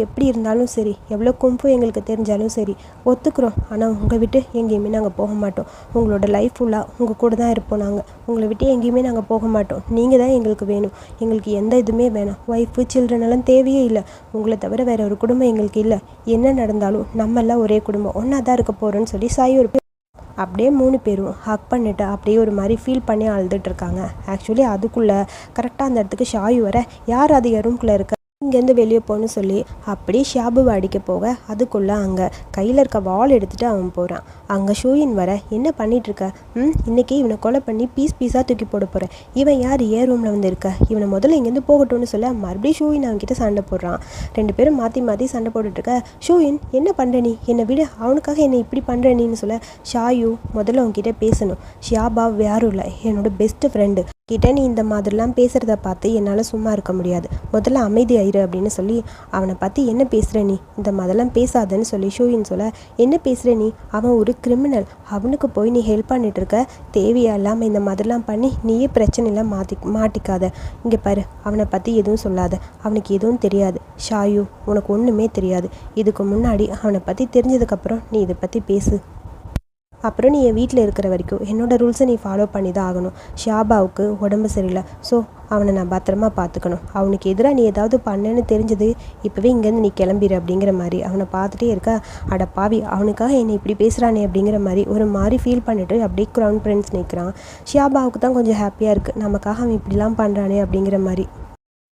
எப்படி இருந்தாலும் சரி, எவ்வளோ கும்பு எங்களுக்கு தெரிஞ்சாலும் சரி ஒத்துக்கிறோம், ஆனால் உங்கள் விட்டு எங்கேயுமே நாங்கள் போக மாட்டோம், உங்களோட லைஃப் ஃபுல்லாக உங்கள் கூட தான் இருப்போம், நாங்கள் உங்களை விட்டு எங்கேயுமே நாங்கள் போக மாட்டோம், நீங்கள் தான் எங்களுக்கு வேணும், எங்களுக்கு எந்த இதுவுமே வேணாம், ஒய்ஃபு சில்ட்ரன் எல்லாம் தேவையே இல்லை, உங்களை தவிர வேறு ஒரு குடும்பம் எங்களுக்கு இல்லை, என்ன நடந்தாலும் நம்ம எல்லாம் ஒரே குடும்பம் ஒன்றா தான் இருக்க போகிறோன்னு சொல்லி சாய் ஒரு அப்படியே 3 பேரும் ஹக் பண்ணிவிட்டு அப்படியே ஒரு மாதிரி ஃபீல் பண்ணி அழுதுட்டு இருக்காங்க. ஆக்சுவலி அதுக்குள்ளே கரெக்டாக அந்த இடத்துக்கு ஷாயு வர, யார் அது ரூம்குள்ளே இருக்க, இங்கேருந்து வெளியே போகணும்னு சொல்லி அப்படியே ஷாபுவை அடிக்க போக அதுக்குள்ளே அங்கே கையில் இருக்க வால் எடுத்துகிட்டு அவன் போகிறான். அங்கே ஷூயின் வர, என்ன பண்ணிகிட்ருக்க? இன்றைக்கி இவனை கொலை பண்ணி பீஸாக தூக்கி போட போகிறேன், இவன் யார் ஏன் ரூமில் வந்து இருக்க, இவனை முதல்ல இங்கேருந்து போகட்டும்னு சொல்ல மறுபடியும் ஷூயின் அவன்கிட்ட சண்டை போடுறான். 2 பேரும் மாற்றி சண்டை போட்டுட்ருக்க. ஷூயின் என்ன பண்ணுற நீ, என்னை விட, அவனுக்காக என்னை இப்படி பண்ணுற நீன்னு சொல்ல. ஷாயு முதல்ல அவன்கிட்ட பேசணும், ஷியாபா யாரும் இல்லை, என்னோட பெஸ்ட்டு ஃப்ரெண்டு கிட்ட நீ இந்த மாதிரிலாம் பேசுகிறத பார்த்து என்னால் சும்மா இருக்க முடியாது, முதல்ல அமைதியாயிரு அப்படின்னு சொல்லி அவனை பற்றி என்ன பேசுகிற நீ, இந்த மாதிரிலாம் பேசாதன்னு சொல்லி ஷூயின் சொல்ல. என்ன பேசுகிற நீ, அவன் ஒரு கிரிமினல், அவனுக்கு போய் நீ ஹெல்ப் பண்ணிட்டு இருக்க, தேவையா இல்லாமல் இந்த மாதிரிலாம் பண்ணி நீயே பிரச்சனையில் மாட்டிக்காத, இங்கே பாரு அவனை பற்றி எதுவும் சொல்லாத, அவனுக்கு எதுவும் தெரியாது ஷாயு, உனக்கு ஒன்றுமே தெரியாது, இதுக்கு முன்னாடி அவனை பற்றி தெரிஞ்சதுக்கப்புறம் நீ இதை பற்றி பேசு, அப்புறம் நீ என் வீட்டில் இருக்கிற வரைக்கும் என்னோடய ரூல்ஸை நீ ஃபாலோ பண்ணி தான் ஆகணும். ஷியாபாவுக்கு உடம்பு சரியில்லை, ஸோ அவனை நான் பத்திரமா பார்த்துக்கணும், அவனுக்கு எதிராக நீ ஏதாவது பண்ணேன்னு தெரிஞ்சது இப்போவே இங்கேருந்து நீ கிளம்பிடு அப்படிங்கிற மாதிரி அவனை பார்த்துட்டே இருக்க. அட பாவி, அவனுக்காக என்னை இப்படி பேசுகிறானே அப்படிங்கிற மாதிரி ஒரு மாதிரி ஃபீல் பண்ணிவிட்டு அப்படியே க்ரௌன் பிரின்ஸ் நிற்கிறான். ஷியாபாவுக்கு தான் கொஞ்சம் ஹாப்பியாக இருக்குது, நமக்காக அவன் இப்படிலாம் பண்ணுறானே அப்படிங்கிற மாதிரி.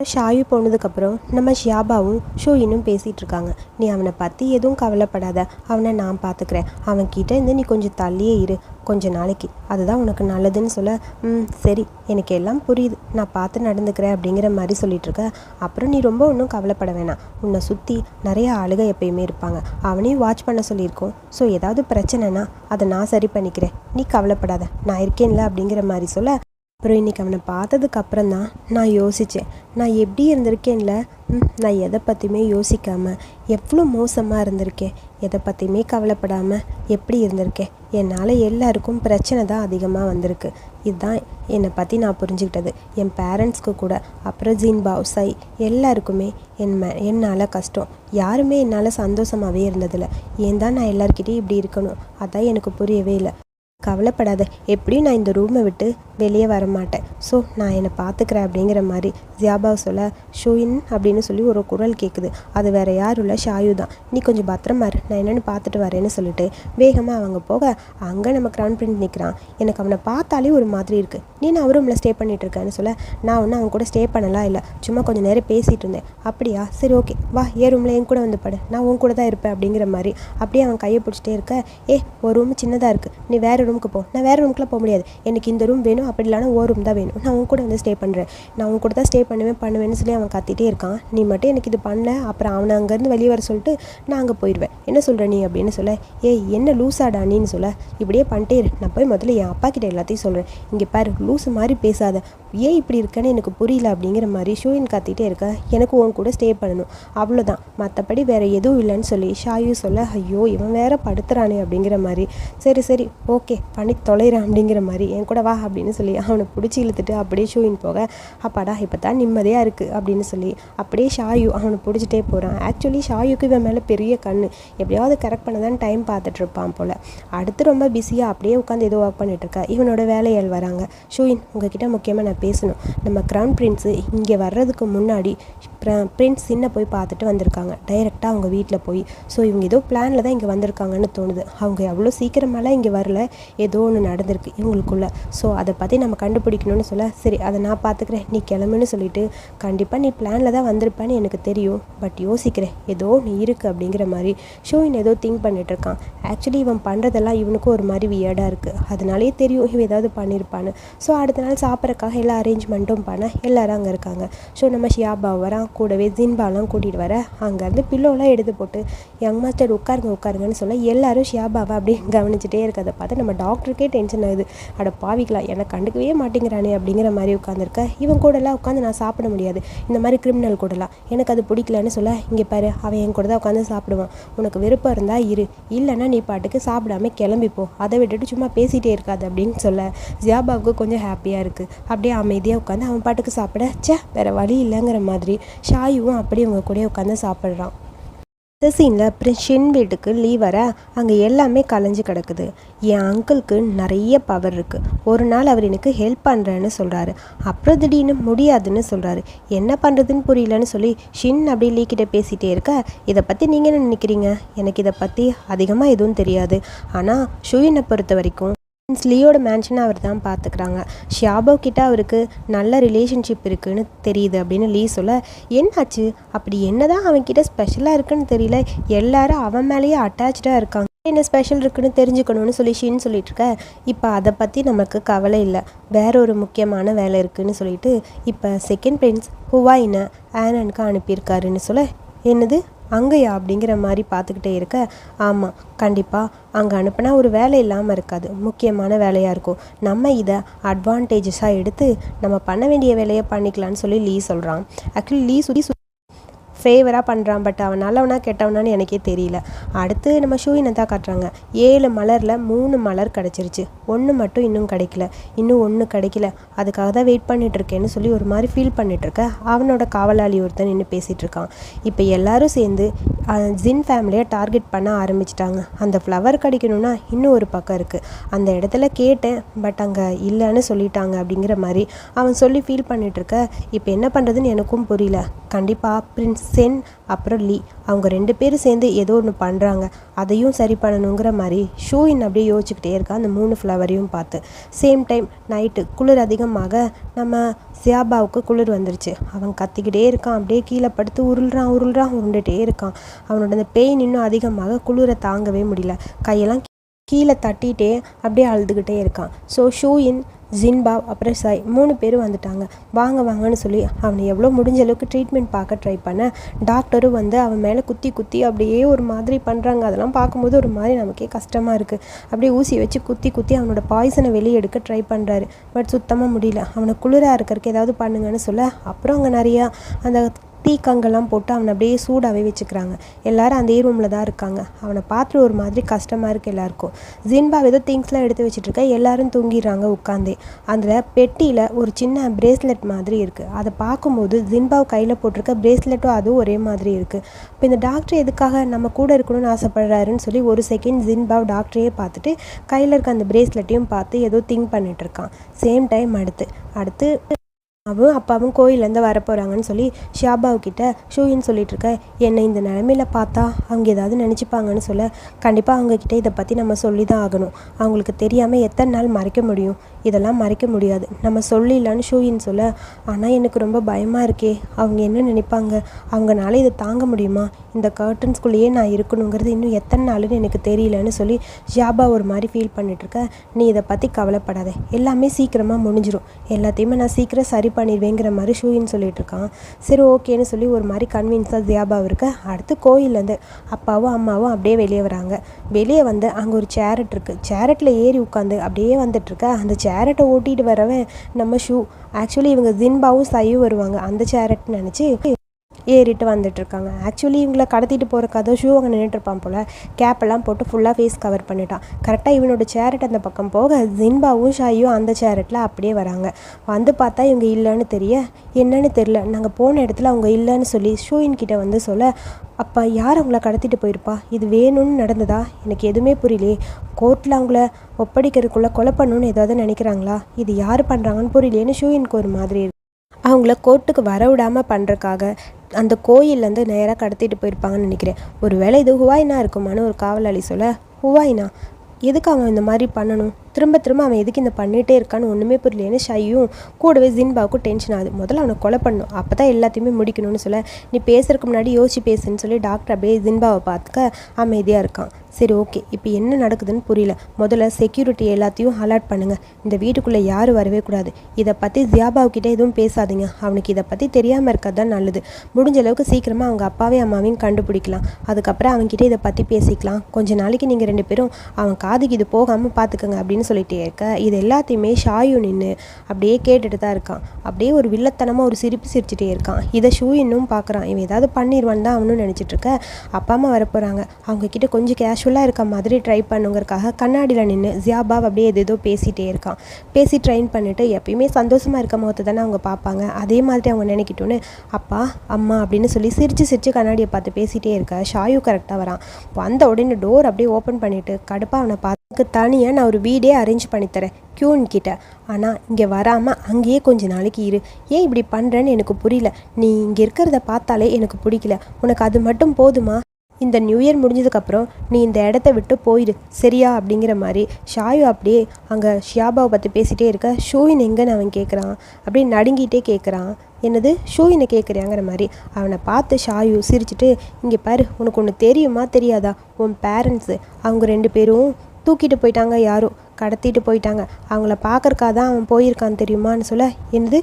ஷாயு போனதுக்கப்புறம் நம்ம ஷியாபாவும் ஷூயினும் பேசிகிட்டு இருக்காங்க. நீ அவனை பற்றி எதுவும் கவலைப்படாத, அவனை நான் பார்த்துக்கிறேன், அவன்கிட்ட இருந்து நீ கொஞ்சம் தள்ளியே இரு கொஞ்ச நாளைக்கு, அதுதான் உனக்கு நல்லதுன்னு சொல்ல. சரி எனக்கு எல்லாம் புரியுது, நான் பார்த்து நடந்துக்கிறேன் அப்படிங்கிற மாதிரி சொல்லிட்டு இருக்க. அப்புறம் நீ ரொம்ப ஒன்றும் கவலைப்பட வேணாம், உன்னை சுற்றி நிறைய ஆளுக எப்பயுமே இருப்பாங்க, அவனையும் வாட்ச் பண்ண சொல்லியிருக்கோம், ஸோ ஏதாவது பிரச்சனைனா அதை நான் சரி பண்ணிக்கிறேன், நீ கவலைப்படாத, நான் இருக்கேன்ல அப்படிங்கிற மாதிரி சொல்ல. அப்புறம் இன்றைக்கி அவனை பார்த்ததுக்கு அப்புறம் தான் நான் யோசித்தேன், நான் எப்படி இருந்திருக்கேன்ல. நான் எதை பற்றியுமே யோசிக்காமல் எவ்வளோ மோசமாக இருந்திருக்கேன், எதை பற்றியுமே கவலைப்படாமல் எப்படி இருந்திருக்கேன். என்னால் எல்லாருக்கும் பிரச்சனை தான் அதிகமாக வந்திருக்கு. இதுதான் என்னை பற்றி நான் புரிஞ்சுக்கிட்டது. என் பேரண்ட்ஸ்க்கு கூட, அப்புறம் ஜின்பாவ் சை எல்லாருக்குமே என்னால் கஷ்டம். யாருமே என்னால் சந்தோஷமாகவே இருந்ததில்லை. ஏன் தான் நான் எல்லாருக்கிட்டையும் இப்படி இருக்கணும், அதான் எனக்கு புரியவே இல்லை. கவலைப்படாத, எப்படியும் நான் இந்த ரூமை விட்டு வெளியே வரமாட்டேன். ஸோ நான் என்னை பார்த்துக்கிறேன் அப்படிங்கிற மாதிரி ஜியாபாவ் சொல்ல, ஷூயின் அப்படின்னு சொல்லி ஒரு குரல் கேட்குது. அது வேறு யாரும் இல்லை, ஷாயு தான். நீ கொஞ்சம் பத்திரமா இரு, நான் என்னென்னு பார்த்துட்டு வரேன்னு சொல்லிட்டு வேகமாக அவங்க போக, அங்கே நம்ம கிரவுன் பிரின்ஸ் நிற்கிறான். எனக்கு அவனை பார்த்தாலே ஒரு மாதிரி இருக்குது. நீ நான் ரூமில் ஸ்டே பண்ணிகிட்டு இருக்கேன்னு சொல்ல, நான் ஒன்றும் அவன் கூட ஸ்டே பண்ணலாம் இல்லை, சும்மா கொஞ்சம் நேரம் பேசிகிட்டு இருந்தேன். அப்படியா, சரி ஓகே வா, ரூமில் என் கூட வந்து படு, நான் உன் கூட தான் இருப்பேன் அப்படிங்கிற மாதிரி அப்படியே அவன் கையை பிடிச்சிட்டே இருக்க, ஒரு ரூம் சின்னதாக இருக்குது, நீ வேறு ரூமுக்கு போ. நான் வேறு ரூமுக்குலாம் போக முடியாது, எனக்கு இந்த ரூம் வேணும், அப்படி இல்லைனா ஓ ரூம் தான் வேணும், நான் உன் கூட வந்து ஸ்டே பண்ணுறேன், நான் உன் கூட தான் ஸ்டே பண்ணுவேன்னு சொல்லி அவன் கத்திட்டே இருக்கான். நீ மட்டும் எனக்கு இது பண்ண, அப்புறம் அவனை அங்கேருந்து வெளியே வர சொல்லிட்டு நான் அங்கே போயிடுவேன், என்ன சொல்கிற நீ அப்படின்னு சொல்ல, என்ன லூஸாடா நீன்னு சொல்ல, இப்படியே பண்ணிட்டே இரு, நான் போய் முதல்ல என் அப்பா கிட்ட எல்லாத்தையும் சொல்கிறேன், இங்கே பாரு லூஸு மாதிரி பேசாத, ஏன் இப்படி இருக்கேன்னு எனக்கு புரியல அப்படிங்கிற மாதிரி ஷூயின் கத்திட்டே இருக்க, எனக்கு உன் கூட ஸ்டே பண்ணணும் அவ்வளோதான், மற்றபடி வேறு எதுவும் இல்லைன்னு சொல்லி ஷாயு சொல்ல, ஐயோ இவன் வேற படுத்துறானே அப்படிங்கிற மாதிரி, சரி ஓகே பண்ணி தொலைகிறேன் அப்படிங்கிற மாதிரி, என் கூட வா அப்படின்னு சொல்லி அவனை பிடிச்சி இழுத்துட்டு அப்படியே ஷூயின் போக, அப்பாடா இப்போ தான் நிம்மதியாக இருக்குது அப்படின்னு சொல்லி அப்படியே ஷாயு அவனை பிடிச்சிட்டே போகிறான். ஆக்சுவலி ஷாயுக்கு இவன் மேலே பெரிய கண், எப்படியாவது கரெக்ட் பண்ண தான் டைம் பார்த்துட்ருப்பான் போல். அடுத்து ரொம்ப பிஸியாக அப்படியே உட்காந்து ஏதோ ஒர்க் பண்ணிகிட்ருக்கா. இவனோட வேலையாள் வராங்க. ஷூயின் உங்ககிட்ட முக்கியமாக நான் பேசணும், நம்ம கிரவுன் பிரின்ஸு இங்கே வர்றதுக்கு முன்னாடி பிரின்ஸ் சின்ன போய் பார்த்துட்டு வந்திருக்காங்க, டைரெக்டாக அவங்க வீட்டில் போய். ஸோ இவங்க ஏதோ பிளானில் தான் இங்கே வந்திருக்காங்கன்னு தோணுது. அவங்க அவ்வளோ சீக்கிரமாலாம் இங்கே வரல, ஏதோ ஒன்று நடந்திருக்கு இவங்களுக்குள்ளே. ஸோ அதை பற்றி நம்ம கண்டுபிடிக்கணும்னு சொல்ல, சரி அதை நான் பார்த்துக்கிறேன், நீ கிளம்புன்னு சொல்லிட்டு, கண்டிப்பாக நீ பிளானில் தான் வந்திருப்பேன்னு எனக்கு தெரியும், பட் யோசிக்கிறேன் ஏதோ நீ இருக்குது அப்படிங்கிற மாதிரி ஷூயின் ஏதோ திங்க் பண்ணிகிட்ருக்கான். ஆக்சுவலி இவன் பண்ணுறதெல்லாம் இவனுக்கும் ஒரு மாதிரி வியர்டாக இருக்குது, அதனாலே தெரியும் இவன் ஏதாவது பண்ணியிருப்பான்னு. ஸோ அடுத்த நாள் சாப்பிட்றக்காக எல்லா அரேஞ்ச்மெண்ட்டும் பண்ண எல்லோரும் அங்கே இருக்காங்க. ஸோ நம்ம ஷியாபாவ் வரான், கூடவே ஜின்பாலாம் கூட்டிகிட்டு வர, அங்கேருந்து பில்லோலாம் எடுத்து போட்டு யங் மாஸ்டர் உட்காருங்கன்னு சொல்ல, எல்லாரும் ஷியாபாவை அப்படியே கவனிச்சுட்டே இருக்கிறத பார்த்து நம்ம டாக்டருக்கே டென்ஷன் ஆகுது. அட பாவிக்கலாம், எனக்கு கண்டுக்கவே மாட்டேங்கிறானே அப்படிங்கிற மாதிரி உட்காந்துருக்க. இவன் கூடலாம் உட்காந்து நான் சாப்பிட முடியாது, இந்த மாதிரி கிரிமினல் கூடலாம் எனக்கு அது பிடிக்கலன்னு சொல்ல, இங்கே பாரு அவன் என் கூட தான் உட்காந்து சாப்பிடுவான், உனக்கு விருப்பம் இருந்தால் இரு, இல்லைன்னா நீ பாட்டுக்கு சாப்பிடாம கிளம்பிப்போ, அதை விட்டுட்டு சும்மா பேசிகிட்டே இருக்காது அப்படின்னு சொல்ல, ஜியாபாவுக்கு கொஞ்சம் ஹாப்பியாக இருக்குது. அப்படியே அமைதியாக உட்காந்து அவன் பாட்டுக்கு சாப்பிட, வேறு வழி இல்லைங்கிற மாதிரி ஷாயுவும் அப்படியே அவங்க கூட உட்காந்து சாப்பிட்றான். இந்த சீனில் அப்புறம் ஷின் வீட்டுக்கு லீவ் வர, அங்கே எல்லாமே கலைஞ்சு கிடக்குது. என் அங்கிளுக்கு நிறைய பவர் இருக்குது, ஒரு நாள் அவர் எனக்கு ஹெல்ப் பண்ணுறேன்னு சொல்கிறாரு, அப்புறம் திடீர்னு முடியாதுன்னு சொல்கிறாரு, என்ன பண்ணுறதுன்னு புரியலன்னு சொல்லி ஷின் அப்படியே லீக்கிட்ட பேசிகிட்டே இருக்க, இதை பற்றி நீங்கள் என்ன நினைக்கிறீங்க? எனக்கு இதை பற்றி அதிகமாக எதுவும் தெரியாது, ஆனால் ஷூயினை பொறுத்த வரைக்கும் லீயோட மேன்ஷனை அவர் தான் பார்த்துக்கிறாங்க, ஷியாபாவ் கிட்ட அவருக்கு நல்ல ரிலேஷன்ஷிப் இருக்குதுன்னு தெரியுது அப்படின்னு லீ சொல்ல, என்னாச்சு அப்படி என்னதான் அவன்கிட்ட ஸ்பெஷலாக இருக்குன்னு தெரியல, எல்லாரும் அவன் மேலேயே அட்டாச்சாக இருக்காங்க, என்ன ஸ்பெஷல் இருக்குன்னு தெரிஞ்சுக்கணும்னு சொல்லி ஷின் சொல்லிட்டு இருக்க. இப்போ அதை பற்றி நமக்கு கவலை இல்லை, வேற ஒரு முக்கியமான வேலை இருக்குதுன்னு சொல்லிட்டு இப்போ செகண்ட் பிரின்ஸ் ஹுவாயினை ஆனனுக்கு அனுப்பியிருக்காருன்னு சொல்ல, என்னது அங்கேயா அப்படிங்கிற மாதிரி பார்த்துக்கிட்டே இருக்க, ஆமாம் கண்டிப்பாக அங்கே அனுப்புனா ஒரு வேலை இல்லாமல் இருக்காது, முக்கியமான வேலையாக இருக்கும், நம்ம இதை அட்வான்டேஜஸாக எடுத்து நம்ம பண்ண வேண்டிய வேலையை பண்ணிக்கலான்னு சொல்லி லீ சொல்கிறான். ஆக்சுவலி லீ ஃபேவராக பண்ணுறான், பட் அவன் நல்லவனா கெட்டவனான்னு எனக்கே தெரியல. அடுத்து நம்ம ஷூயினை தான் காட்டுறாங்க. 7 மலரில் 3 மலர் கிடச்சிருச்சு, 1 மட்டும் இன்னும் கிடைக்கல, இன்னும் 1 கிடைக்கல, அதுக்காக தான் வெயிட் பண்ணிகிட்ருக்கேன்னு சொல்லி ஒரு மாதிரி ஃபீல் பண்ணிகிட்ருக்க. அவனோட காவலாளி ஒருத்தன் நின்று பேசிகிட்டு இருக்கான். இப்போ எல்லோரும் சேர்ந்து ஜின் ஃபேமிலியை டார்கெட் பண்ண ஆரம்பிச்சிட்டாங்க. அந்த ஃப்ளவர் கிடைக்கணும்னா இன்னும் ஒரு பக்கம் இருக்குது, அந்த இடத்துல கேட்டேன் பட் அங்கே இல்லைன்னு சொல்லிட்டாங்க அப்படிங்கிற மாதிரி அவன் சொல்லி ஃபீல் பண்ணிகிட்ருக்க. இப்போ என்ன பண்ணுறதுன்னு எனக்கும் புரியல. கண்டிப்பாக பிரின்ஸ் சென் அப்புறம் லீ அவங்க 2 பேரும் சேர்ந்து ஏதோ ஒன்று பண்ணுறாங்க, அதையும் சரி பண்ணணுங்கிற மாதிரி ஷூயின் அப்படியே யோசிச்சுக்கிட்டே இருக்கா அந்த 3 ஃப்ளவரையும் பார்த்து. சேம் டைம் நைட்டு குளிர் அதிகமாக நம்ம ஜியாபாவுக்கு குளிர் வந்துருச்சு. அவன் கத்திக்கிட்டே இருக்கான், அப்படியே கீழே படுத்து உருண்டுகிட்டே இருக்கான். அவனோட அந்த பெயின் இன்னும் அதிகமாக குளிரை தாங்கவே முடியல, கையெல்லாம் கீழே தட்டிகிட்டே அப்படியே அழுதுகிட்டே இருக்கான். ஸோ ஷூயின், ஜின்பாவ் அப்புறம் சாய் 3 பேரும் வந்துட்டாங்க. வாங்க வாங்கன்னு சொல்லி அவனை எவ்வளோ முடிஞ்ச அளவுக்கு ட்ரீட்மெண்ட் பார்க்க ட்ரை பண்ண. டாக்டரும் வந்து அவன் மேலே குத்தி குத்தி அப்படியே ஒரு மாதிரி பண்ணுறாங்க. அதெல்லாம் பார்க்கும்போது ஒரு மாதிரி நமக்கே கஷ்டமாக இருக்குது. அப்படியே ஊசி வச்சு குத்தி குத்தி அவனோட பாய்சனை வெளியே எடுக்க ட்ரை பண்ணுறாரு. பட் சுத்தமாக முடியல. அவனை குளிராக இருக்கிறதுக்கு ஏதாவது பண்ணுங்கன்னு சொல்ல அப்புறம் அங்கே நிறையா அந்த தீக்கங்கெல்லாம் போட்டு அவனை அப்படியே சூடாகவே வச்சுக்கிறாங்க. எல்லாரும் அதே ரூமில் தான் இருக்காங்க. அவனை பார்த்து ஒரு மாதிரி கஷ்டமாக இருக்குது எல்லாருக்கும். ஜின்பாவ் ஏதோ திங்ஸ்லாம் எடுத்து வச்சுட்ருக்க. எல்லாரும் தூங்கிடுறாங்க உட்காந்தே. அதில் பெட்டியில் ஒரு சின்ன பிரேஸ்லெட் மாதிரி இருக்குது. அதை பார்க்கும்போது ஜின்பாவ் கையில் போட்டிருக்க பிரேஸ்லெட்டும் அதுவும் ஒரே மாதிரி இருக்குது. இப்போ இந்த டாக்டர் எதுக்காக நம்ம கூட இருக்கணும்னு ஆசைப்படுறாருன்னு சொல்லி ஒரு செகண்ட் ஜின்பாவ் டாக்டரையே பார்த்துட்டு கையில் இருக்க அந்த பிரேஸ்லெட்டையும் பார்த்து ஏதோ திங்க் பண்ணிகிட்ருக்கான். சேம் டைம் அடுத்து அவன் அப்பாவும் கோயிலேருந்து வரப்போகிறாங்கன்னு சொல்லி ஷியாபாவுக்கிட்ட ஷூயின்னு சொல்லிகிட்ருக்க. என்னை இந்த நிலமையில பார்த்தா அவங்க ஏதாவது நினச்சிப்பாங்கன்னு சொல்ல, கண்டிப்பாக அவங்கக்கிட்ட இதை பற்றி நம்ம சொல்லி தான் ஆகணும். அவங்களுக்கு தெரியாமல் எத்தனை நாள் மறைக்க முடியும்? இதெல்லாம் மறைக்க முடியாது, நம்ம சொல்லிடலான்னு ஷூயின்னு சொல்ல, ஆனால் எனக்கு ரொம்ப பயமாக இருக்கே, அவங்க என்ன நினைப்பாங்க? அவங்களால இதை தாங்க முடியுமா? இந்த கர்டன்ஸ்குள்ளேயே நான் இருக்கணுங்கிறது இன்னும் எத்தனை நாள்னு எனக்கு தெரியலன்னு சொல்லி ஷியாபா ஒரு மாதிரி ஃபீல் பண்ணிகிட்ருக்க. நீ இதை பற்றி கவலைப்படாத, எல்லாமே சீக்கிரமாக முடிஞ்சிடும், எல்லாத்தையுமே நான் சீக்கிரம் சரி பண்ணிடுவேங்கிற மாதிரி ஷூயின்னு சொல்லிட்டு இருக்கான். சரி ஓகேன்னு சொல்லி ஒரு மாதிரி கன்வின்ஸாக ஜியாபா இருக்க. அடுத்து கோயிலேருந்து அப்பாவும் அம்மாவும் அப்படியே வெளியே வராங்க. வெளியே வந்து அங்கே ஒரு சேரட் இருக்குது. சேரட்டில் ஏறி உட்காந்து அப்படியே வந்துட்டுருக்க. அந்த சேரட்டை ஓட்டிகிட்டு வரவன் நம்ம ஷூ. ஆக்சுவலி இவங்க ஜின்பாவும் சையும் வருவாங்க அந்த சேரட்னு நினச்சி ஏறிட்டு வந்துட்டுருக்காங்க. ஆக்சுவலி இவங்களை கடத்திட்டு போகிற கதை ஷூ அங்கே நின்றுட்டுருப்பான் போல். கேப்பெல்லாம் போட்டு ஃபுல்லாக ஃபேஸ் கவர் பண்ணிட்டான். கரெக்டாக இவனோட சேரட் அந்த பக்கம் போக ஜின்பாவும் ஷாயும் அந்த சேரட்டில் அப்படியே வராங்க. வந்து பார்த்தா இவங்க இல்லைன்னு தெரிய, என்னன்னு தெரில, நாங்கள் போன இடத்துல அவங்க இல்லைன்னு சொல்லி ஷூயின் கிட்டே வந்து சொல்ல, அப்பா யார் அவங்கள கடத்திட்டு போயிருப்பா? இது வேணும்னு நடந்ததா? எனக்கு எதுவுமே புரியலையே. கோர்ட்டில் அவங்கள ஒப்படைக்கிறதுக்குள்ளே கொலை பண்ணணுன்னு ஏதாவது நினைக்கிறாங்களா? இது யார் பண்ணுறாங்கன்னு புரியலேன்னு ஷூயினுக்கு ஒரு மாதிரி இருக்கு. அவங்கள கோர்ட்டுக்கு வர விடாமல் பண்ணுறக்காக அந்த கோயிலேருந்து நேராக கடத்திட்டு போயிருப்பாங்கன்னு நினைக்கிறேன். ஒரு வேளை இது ஹுவாயினா இருக்குமான்னு ஒரு காவலாளி சொல்ல, ஹுவாயினா எதுக்கு அவன் இந்த மாதிரி பண்ணணும்? திரும்ப அவன் எதுக்கு இந்த பண்ணிகிட்டே இருக்கான்னு ஒன்றுமே புரியலேன்னு ஷையும் கூடவே ஜின்பாவுக்கும் டென்ஷன் ஆகுது. முதல்ல அவனை கொலை பண்ணணும், அப்போ தான் எல்லாத்தையுமே முடிக்கணும்னு சொல்ல, நீ பேசுறதுக்கு முன்னாடி யோசிச்சு பேசுன்னு சொல்லி டாக்டர் அப்படியே ஜின்பாவை பார்த்துக்க அமைதியாக இருக்கான். சரி ஓகே, இப்போ என்ன நடக்குதுன்னு புரியல, முதல்ல செக்யூரிட்டி எல்லாத்தையும் அலர்ட் பண்ணுங்கள், இந்த வீட்டுக்குள்ளே யாரும் வரவே கூடாது, இதை பற்றி ஜியாபாவுக்கிட்டே எதுவும் பேசாதீங்க, அவனுக்கு இதை பற்றி தெரியாமல் இருக்கிறது தான் நல்லது, முடிஞ்ச அளவுக்கு சீக்கிரமாக அவங்க அப்பாவே அம்மாவையும் கண்டுபிடிக்கலாம், அதுக்கப்புறம் அவன்கிட்ட இதை பற்றி பேசிக்கலாம், கொஞ்ச நாளைக்கு நீங்கள் 2 பேரும் அவன் காதுக்கு இது போகாமல் பார்த்துக்கங்க அப்படின்னு சொல்லிட்டே இருக்க. இது எல்லாத்தையுமே ஷாயு நின்று அப்படியே கேட்டுட்டு தான் இருக்கான். அப்படியே ஒரு வில்லத்தனமாக ஒரு சிரிப்பு சிரிச்சுட்டே இருக்கான். இதை ஷூயின்னும் பார்க்குறான். இவன் ஏதாவது பண்ணிடுவான் தான் அவனும் நினச்சிட்டு இருக்க. அப்பா அம்மா வரப்போகிறாங்க, அவங்கக்கிட்ட கொஞ்சம் கேஷுவலாக இருக்க மாதிரி ட்ரை பண்ணுங்கிறக்காக கண்ணாடியில் நின்று ஜியாபாவ் அப்படியே ஏதோ பேசிகிட்டே இருக்கான். பேசி ட்ரைன் பண்ணிவிட்டு எப்பயுமே சந்தோஷமாக இருக்க முகத்தை தானே அவங்க பார்ப்பாங்க, அதே மாதிரி அவங்க நினைக்கிட்டோன்னு அப்பா அம்மா அப்படின்னு சொல்லி சிரித்து கண்ணாடியை பார்த்து பேசிகிட்டே இருக்க. ஷாயு கரெக்டாக வரான். வந்த உடனே டோர் அப்படியே ஓப்பன் பண்ணிவிட்டு கடுப்பாக அவனை பார்த்து, தனியாக நான் ஒரு வீடே அரேஞ்ச் பண்ணித்தரேன் க்யூன் கிட்ட, ஆனால் இங்கே வராமல் அங்கேயே கொஞ்ச நாளைக்கு இரு, ஏன் இப்படி பண்ணுறேன்னு எனக்கு புரியல, நீ இங்கே இருக்கிறத பார்த்தாலே எனக்கு பிடிக்கல, உனக்கு அது மட்டும் போதுமா? இந்த நியூ இயர் முடிஞ்சதுக்கப்புறம் நீ இந்த இடத்த விட்டு போயிடு சரியா அப்படிங்கிற மாதிரி ஷாயு அப்படியே அங்கே ஷியாபாவை பற்றி பேசிகிட்டே இருக்க. ஷூயின் எங்கன்னு அவன் கேட்குறான். அப்படியே நடுங்கிட்டே கேட்குறான். என்னது ஷூயினை கேட்குறியாங்கிற மாதிரி அவனை பார்த்து ஷாயு சிரிச்சுட்டு, இங்கே பாரு, உனக்கு ஒன்று தெரியுமா தெரியாதா, உன் பேரண்ட்ஸு அவங்க 2 பேரும் தூக்கிட்டு போயிட்டாங்க, யாரோ கடத்திட்டு போயிட்டாங்க, அவங்கள பார்க்கறக்காக தான் அவன் போயிருக்கான்னு தெரியுமான்னு சொல்ல, என்னது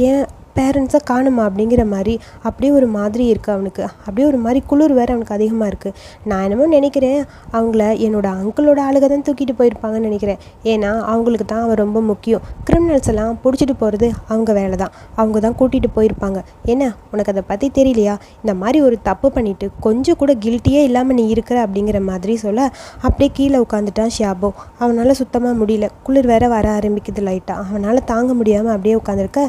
ஏன் பேரண்ட்ஸை காணுமா அப்படிங்கிற மாதிரி அப்படியே ஒரு மாதிரி இருக்குது அவனுக்கு. அப்படியே ஒரு மாதிரி குளிர் வேறு அவனுக்கு அதிகமாக இருக்குது. நான் என்னமோ நினைக்கிறேன் அவங்கள என்னோட அங்கிளோட ஆளுக தான் தூக்கிட்டு போயிருப்பாங்கன்னு நினைக்கிறேன். ஏன்னா அவங்களுக்கு தான் அவன் ரொம்ப முக்கியம். கிரிமினல்ஸ் எல்லாம் பிடிச்சிட்டு போகிறது அவங்க வேலை தான், அவங்க தான் கூட்டிகிட்டு போயிருப்பாங்க. என்ன உனக்கு அதை பற்றி தெரியலையா? இந்த மாதிரி ஒரு தப்பு பண்ணிவிட்டு கொஞ்சம் கூட கில்ட்டியே இல்லாமல் நீ இருக்கிற அப்படிங்கிற மாதிரி சொல்ல, அப்படியே கீழே உட்காந்துட்டான் ஷியாபோ. அவனால் சுத்தமாக முடியல, குளிர் வேற வர ஆரம்பிக்குது லைட்டாக. அவனால் தாங்க முடியாமல் அப்படியே உட்காந்துருக்க.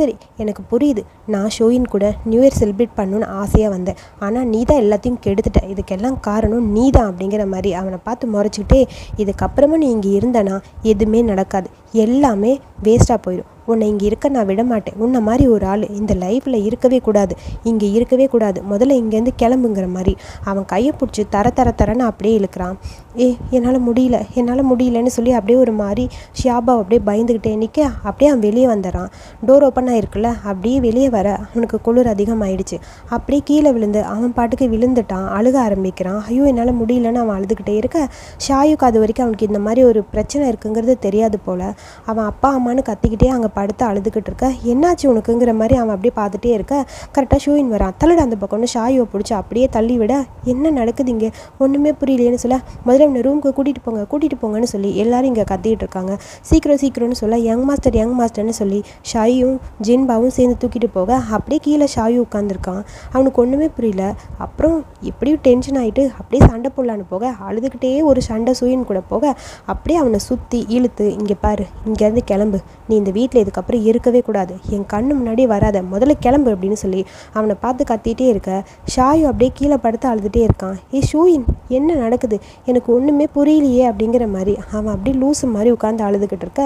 சரி எனக்கு புரியுது, நான் ஷூயின் கூட நியூ இயர் செலிப்ரேட் பண்ணணுன்னு ஆசையாக வந்தேன், ஆனால் நீ தான் எல்லாத்தையும் கெடுத்துட்ட, இதுக்கெல்லாம் காரணம் நீ தான் அப்படிங்கிற மாதிரி அவனை பார்த்து முறைச்சிக்கிட்டே, இதுக்கப்புறமா நீ இங்கே இருந்தனா எதுவுமே நடக்காது, எல்லாமே வேஸ்ட்டாக போயிடும், உன்னை இங்கே இருக்க நான் விட மாட்டேன். உன்னை மாதிரி ஒரு ஆள் இந்த லைஃப்பில் இருக்கவே கூடாது, இங்கே இருக்கவே கூடாது, முதல்ல இங்கேருந்து கிளம்புங்கிற மாதிரி அவன் கையை பிடிச்சி தரன்னு அப்படியே இழுக்கிறான். என்னால் முடியலன்னு சொல்லி அப்படியே ஒரு மாதிரி ஷியாபா அப்படியே பயந்துக்கிட்டே நிற்க அப்படியே அவன் வெளியே வந்துடுறான். டோர் ஓப்பன் ஆகிருக்குல்ல, அப்படியே வெளியே வர அவனுக்கு குளிர் அதிகமாகிடுச்சு. அப்படியே கீழே விழுந்து அவன் பாட்டுக்கு விழுந்துட்டான். அழுக ஆரம்பிக்கிறான். ஐயோ என்னால் முடியலன்னு அவன் அழுதுகிட்டே இருக்க ஷாயுக்கு அது வரைக்கும் அவனுக்கு இந்த மாதிரி ஒரு பிரச்சனை இருக்குங்கிறது தெரியாது போல். அவன் அப்பா அம்மானு கத்திக்கிட்டே அங்கே படுத்து அழுதுகிட்டு இருக்க. என்னாச்சு உனக்குங்கிற மாதிரி அவன் அப்படியே பார்த்துட்டே இருக்க கரெக்டாக ஷூயின் வரான். தள்ளுட அந்த பக்கம்னு ஷாயுவை பிடிச்சி அப்படியே தள்ளி விட என்ன நடக்குது இங்கே ஒன்றுமே புரியலையேன்னு சொல்ல முதல்ல இவனை ரூமுக்கு கூட்டிகிட்டு போங்கன்னு சொல்லி எல்லாரும் இங்கே கத்திக்கிட்டு இருக்காங்க. சீக்கிரம்னு சொல்ல யங் மாஸ்டர்னு சொல்லி ஷாயும் ஜின்பாவும் சேர்ந்து தூக்கிட்டு போக அப்படியே கீழே ஷாயு உட்காந்துருக்கான். அவனுக்கு ஒன்றுமே புரியல. அப்புறம் எப்படியும் டென்ஷன் ஆகிட்டு அப்படியே சண்டை போடலான்னு போக அழுதுகிட்டே ஒரு சண்டை சூயின் கூட போக அப்படியே அவனை சுற்றி இழுத்து இங்கே பாரு, இங்கேருந்து கிளம்பு, நீ இந்த வீட்டில் இதுக்கப்புறம் இருக்கவே கூடாது, என் கண்ணு முன்னாடி வராத, முதல்ல கிளம்பு அப்படின்னு சொல்லி அவனை பார்த்து கத்திகிட்டே இருக்க ஷாயு அப்படியே கீழே படுத்து அழுதுகிட்டே இருக்கான். ஷூயின் என்ன நடக்குது எனக்கு ஒன்றுமே புரியலையே அப்படிங்கிற மாதிரி அவன் அப்படியே லூசு மாதிரி உட்காந்து அழுதுகிட்டு இருக்க.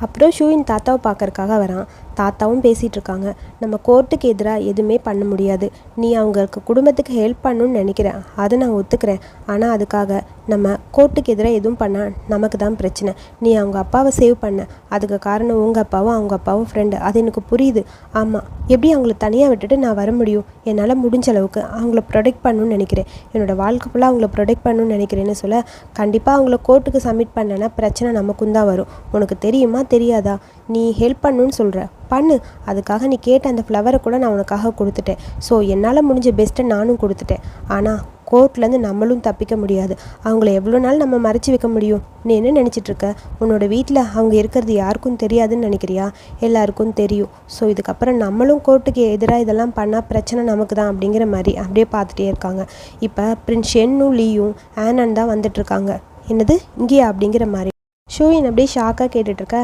அப்புறம் ஷூயின் தாத்தாவை பார்க்கறக்காக வரான். தாத்தாவும் பேசிகிட்டு இருக்காங்க. நம்ம கோர்ட்டுக்கு எதிராக எதுவுமே பண்ண முடியாது, நீ அவங்களுக்கு குடும்பத்துக்கு ஹெல்ப் பண்ணணும்னு நினைக்கிறேன், அதை நான் ஒத்துக்கிறேன். ஆனால் அதுக்காக நம்ம கோர்ட்டுக்கு எதிராக எதுவும் பண்ணால் நமக்கு தான் பிரச்சனை. நீ அவங்க அப்பாவை சேவ் பண்ண, அதுக்கு காரணம் உங்கள் அப்பாவும் அவங்க அப்பாவும் ஃப்ரெண்டு, அது எனக்கு புரியுது. ஆமாம், எப்படி அவங்கள தனியாக விட்டுட்டு நான் வர முடியும்? என்னால் முடிஞ்ச அளவுக்கு அவங்கள ப்ரொடெக்ட் பண்ணணும்னு நினைக்கிறேன், என்னோடய வாழ்க்கை ஃபுல்லாக அவங்கள ப்ரொடெக்ட் பண்ணணும்னு நினைக்கிறேன்னு சொல்ல கண்டிப்பாக அவங்கள கோர்ட்டுக்கு சப்மிட் பண்ணலைன்னா பிரச்சனை நமக்கும் தான் வரும். உனக்கு தெரியுமா தெரியாதா? நீ ஹெல்ப் பண்ணணும்னு சொல்கிற, பண்ணு. அதுக்காக நீ கேட்ட அந்த ஃப்ளவரை கூட நான் உனக்காக கொடுத்துட்டேன். ஸோ என்னால் முடிஞ்ச பெஸ்ட்டை நானும் கொடுத்துட்டேன். ஆனால் கோர்ட்லேருந்து நம்மளும் தப்பிக்க முடியாது. அவங்கள எவ்வளோ நாள் நம்ம மறைச்சி வைக்க முடியும்? நீ என்ன நினச்சிட்ருக்க? உன்னோட வீட்டில் அவங்க இருக்கிறது யாருக்கும் தெரியாதுன்னு நினைக்கிறியா? எல்லாருக்கும் தெரியும். ஸோ இதுக்கப்புறம் நம்மளும் கோர்ட்டுக்கு எதிராக இதெல்லாம் பண்ணால் பிரச்சனை நமக்கு தான் அப்படிங்கிற மாதிரி அப்படியே பார்த்துட்டே இருக்காங்க. இப்போ பிரின்ஸ் ஷென்னும் லீயும் ஆனன் தான் வந்துட்டுருக்காங்க. என்னது இங்கேயா அப்படிங்கிற மாதிரி ஷூயின் அப்படியே ஷாக்காக கேட்டுட்ருக்க.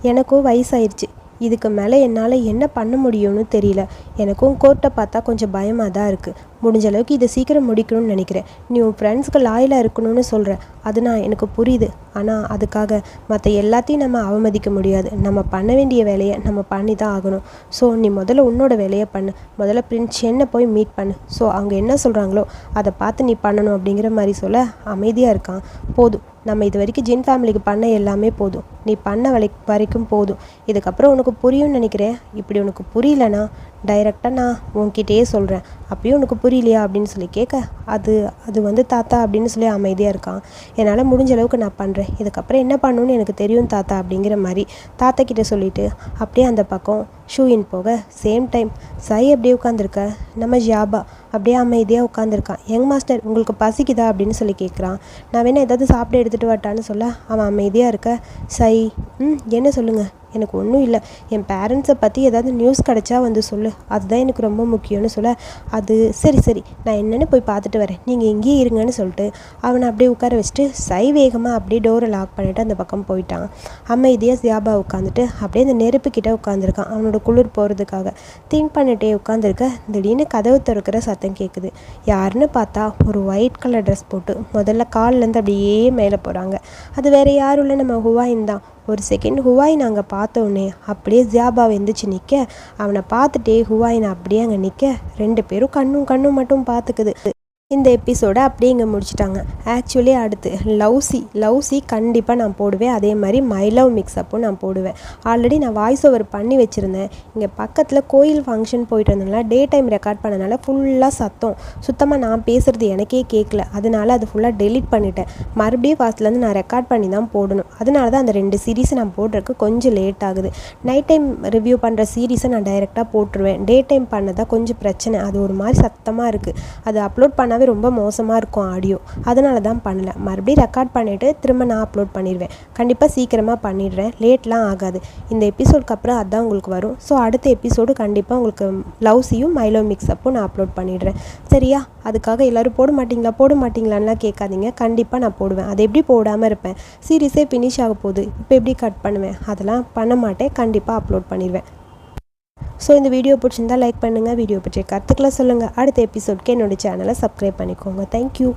எனக்கும் வயசாயிருச்சு, இதுக்கு மேலே என்னால் என்ன பண்ண முடியும்னு தெரியல. எனக்கும் கோர்ட்டை பார்த்தா கொஞ்சம் பயமாக தான் இருக்குது. முடிஞ்ச அளவுக்கு இதை சீக்கிரம் முடிக்கணும்னு நினைக்கிறேன். நீ உன் ஃப்ரெண்ட்ஸ்க்கு லாயலாக இருக்கணும்னு சொல்கிற, அது நான் எனக்கு புரியுது. ஆனால் அதுக்காக மற்ற எல்லாத்தையும் நம்ம அவமதிக்க முடியாது. நம்ம பண்ண வேண்டிய வேலையை நம்ம பண்ணி தான் ஆகணும். ஸோ நீ முதல்ல உன்னோட வேலையை பண்ணு. முதல்ல பிரின்ஸ் ஷென்னை போய் மீட் பண்ணு. ஸோ அவங்க என்ன சொல்கிறாங்களோ அதை பார்த்து நீ பண்ணணும் அப்படிங்கிற மாதிரி சொல்ல அமைதியாக இருக்கான். போதும், நம்ம இது வரைக்கும் ஜின் ஃபேமிலிக்கு பண்ண எல்லாமே போதும், நீ பண்ண வரைக்கும் போதும். இதுக்கப்புறம் உனக்கு புரியும்னு நினைக்கிறேன். இப்படி உனக்கு புரியலனா டைரெக்டாக நான் உன்கிட்டயே சொல்கிறேன், அப்பயும் உனக்கு புரியலையா அப்படின்னு சொல்லி கேட்க அது வந்து தாத்தா அப்படின்னு சொல்லி அமைதியாக இருக்கான். என்னால் முடிஞ்ச அளவுக்கு நான் பண்ணுறேன், இதுக்கப்புறம் என்ன பண்ணணும்னு எனக்கு தெரியும் தாத்தா அப்படிங்கிற மாதிரி தாத்தா கிட்டே சொல்லிவிட்டு அப்படியே அந்த பக்கம் ஷூயின் போக சேம் டைம் சை அப்படியே உட்காந்துருக்க நம்ம ஜியாபா அப்படியே அமைதியாக உட்காந்துருக்கான். யங் மாஸ்டர் உங்களுக்கு பசிக்குதா அப்படின்னு சொல்லி கேட்குறான். நான் வேணா ஏதாவது சாப்பிட எடுத்துகிட்டு வரட்டான்னு சொல்ல அவன் அமைதியாக இருக்க. சை என்ன சொல்லுங்கள்? எனக்கு ஒன்றும் இல்லை, என் பேரண்ட்ஸை பற்றி ஏதாவது நியூஸ் கிடச்சா வந்து சொல்லு, அதுதான் எனக்கு ரொம்ப முக்கியம்னு சொல்ல அது சரி நான் என்னென்னு போய் பார்த்துட்டு வரேன், நீங்கள் இங்கேயே இருங்கன்னு சொல்லிட்டு அவனை அப்படியே உட்கார வச்சுட்டு சை வேகமாக அப்படியே டோரை லாக் பண்ணிவிட்டு அந்த பக்கம் போயிட்டான். அமைதியாக ஜியாபா உட்காந்துட்டு அப்படியே அந்த நெருப்புக்கிட்ட உட்காந்துருக்கான். அவனோட குளிர் போகிறதுக்காக திங்க் பண்ணிட்டே உட்காந்துருக்க திடீர்னு கதவு திறக்கிற சத்தம் கேட்குது. யாருன்னு பார்த்தா ஒரு ஒயிட் கலர் ட்ரெஸ் போட்டு முதல்ல கால்லேருந்து அப்படியே மேலே போகிறாங்க. அது வேறு யாரும் இல்லை, நம்ம ஹுவாயின் தான். ஒரு செகண்ட் ஹுவாயின் அங்கே பார்த்தோன்னே அப்படியே ஜியாபாவை எந்திரிச்சு நிற்க அவனை பார்த்துட்டே ஹுவாயின் அப்படியே அங்கே நிற்க 2 பேரும் கண்ணும் மட்டும் பார்த்துக்குது. இந்த எபிசோடை அப்படியே இங்கே முடிச்சிட்டாங்க. ஆக்சுவலி அடுத்து லவ்சி கண்டிப்பாக நான் போடுவேன். அதே மாதிரி மை லவ் மிக்ஸ்அப்பும் நான் போடுவேன். ஆல்ரெடி நான் வாய்ஸ் ஓவர் பண்ணி வச்சுருந்தேன். இங்கே பக்கத்தில் கோயில் ஃபங்க்ஷன் போயிட்டு இருந்ததுனால டே டைம் ரெக்கார்ட் பண்ணனால ஃபுல்லாக சுத்தமாக நான் பேசுகிறது எனக்கே கேட்கல. அதனால அது ஃபுல்லாக டெலிட் பண்ணிட்டேன். மறுபடியும் ஃபர்ஸ்ட்லேருந்து நான் ரெக்கார்ட் பண்ணி தான் போடணும். அதனால தான் அந்த 2 சீரீஸை நான் போடுறதுக்கு கொஞ்சம் லேட் ஆகுது. நைட் டைம் ரிவ்யூ பண்ணுற சீரீஸை நான் டைரெக்டாக போட்டுருவேன். டே டைம் பண்ணதான் கொஞ்சம் பிரச்சனை. அது ஒரு மாதிரி சத்தமாக இருக்குது. அது அப்லோட் பண்ண ரொம்ப மோசமாக இருக்கும் ஆடியோ, அதனால தான் பண்ணல. மறுபடியும் ரெக்கார்ட் பண்ணிவிட்டு திரும்ப நான் அப்லோட் பண்ணிடுவேன். கண்டிப்பாக சீக்கிரமாக பண்ணிடுறேன், லேட்லாம் ஆகாது. இந்த எபிசோடுக்கு அப்புறம் அதுதான் உங்களுக்கு வரும். ஸோ அடுத்த எபிசோடு கண்டிப்பாக உங்களுக்கு லவ்ஸையும் மை லவ் மிக்ஸ்அப்பும் நான் அப்லோட் பண்ணிடுறேன். சரியா? அதுக்காக எல்லோரும் போட மாட்டிங்களான்லாம் கேட்காதீங்க. கண்டிப்பாக நான் போடுவேன். அதை எப்படி போடாமல் இருப்பேன்? சீரீஸே ஃபினிஷ் ஆக போகுது, இப்போ எப்படி கட் பண்ணுவேன்? அதெல்லாம் பண்ண மாட்டேன். கண்டிப்பாக அப்லோட் பண்ணிடுவேன். ஸோ இந்த வீடியோ பிடிச்சிருந்தால் லைக் பண்ணுங்கள். வீடியோ பற்றிய கருத்துக்களை சொல்லுங்கள். அடுத்த எபிசோட்க்கு என்னோடய சேனலை சப்ஸ்கிரைப் பண்ணிக்கோங்க. தேங்க்யூ.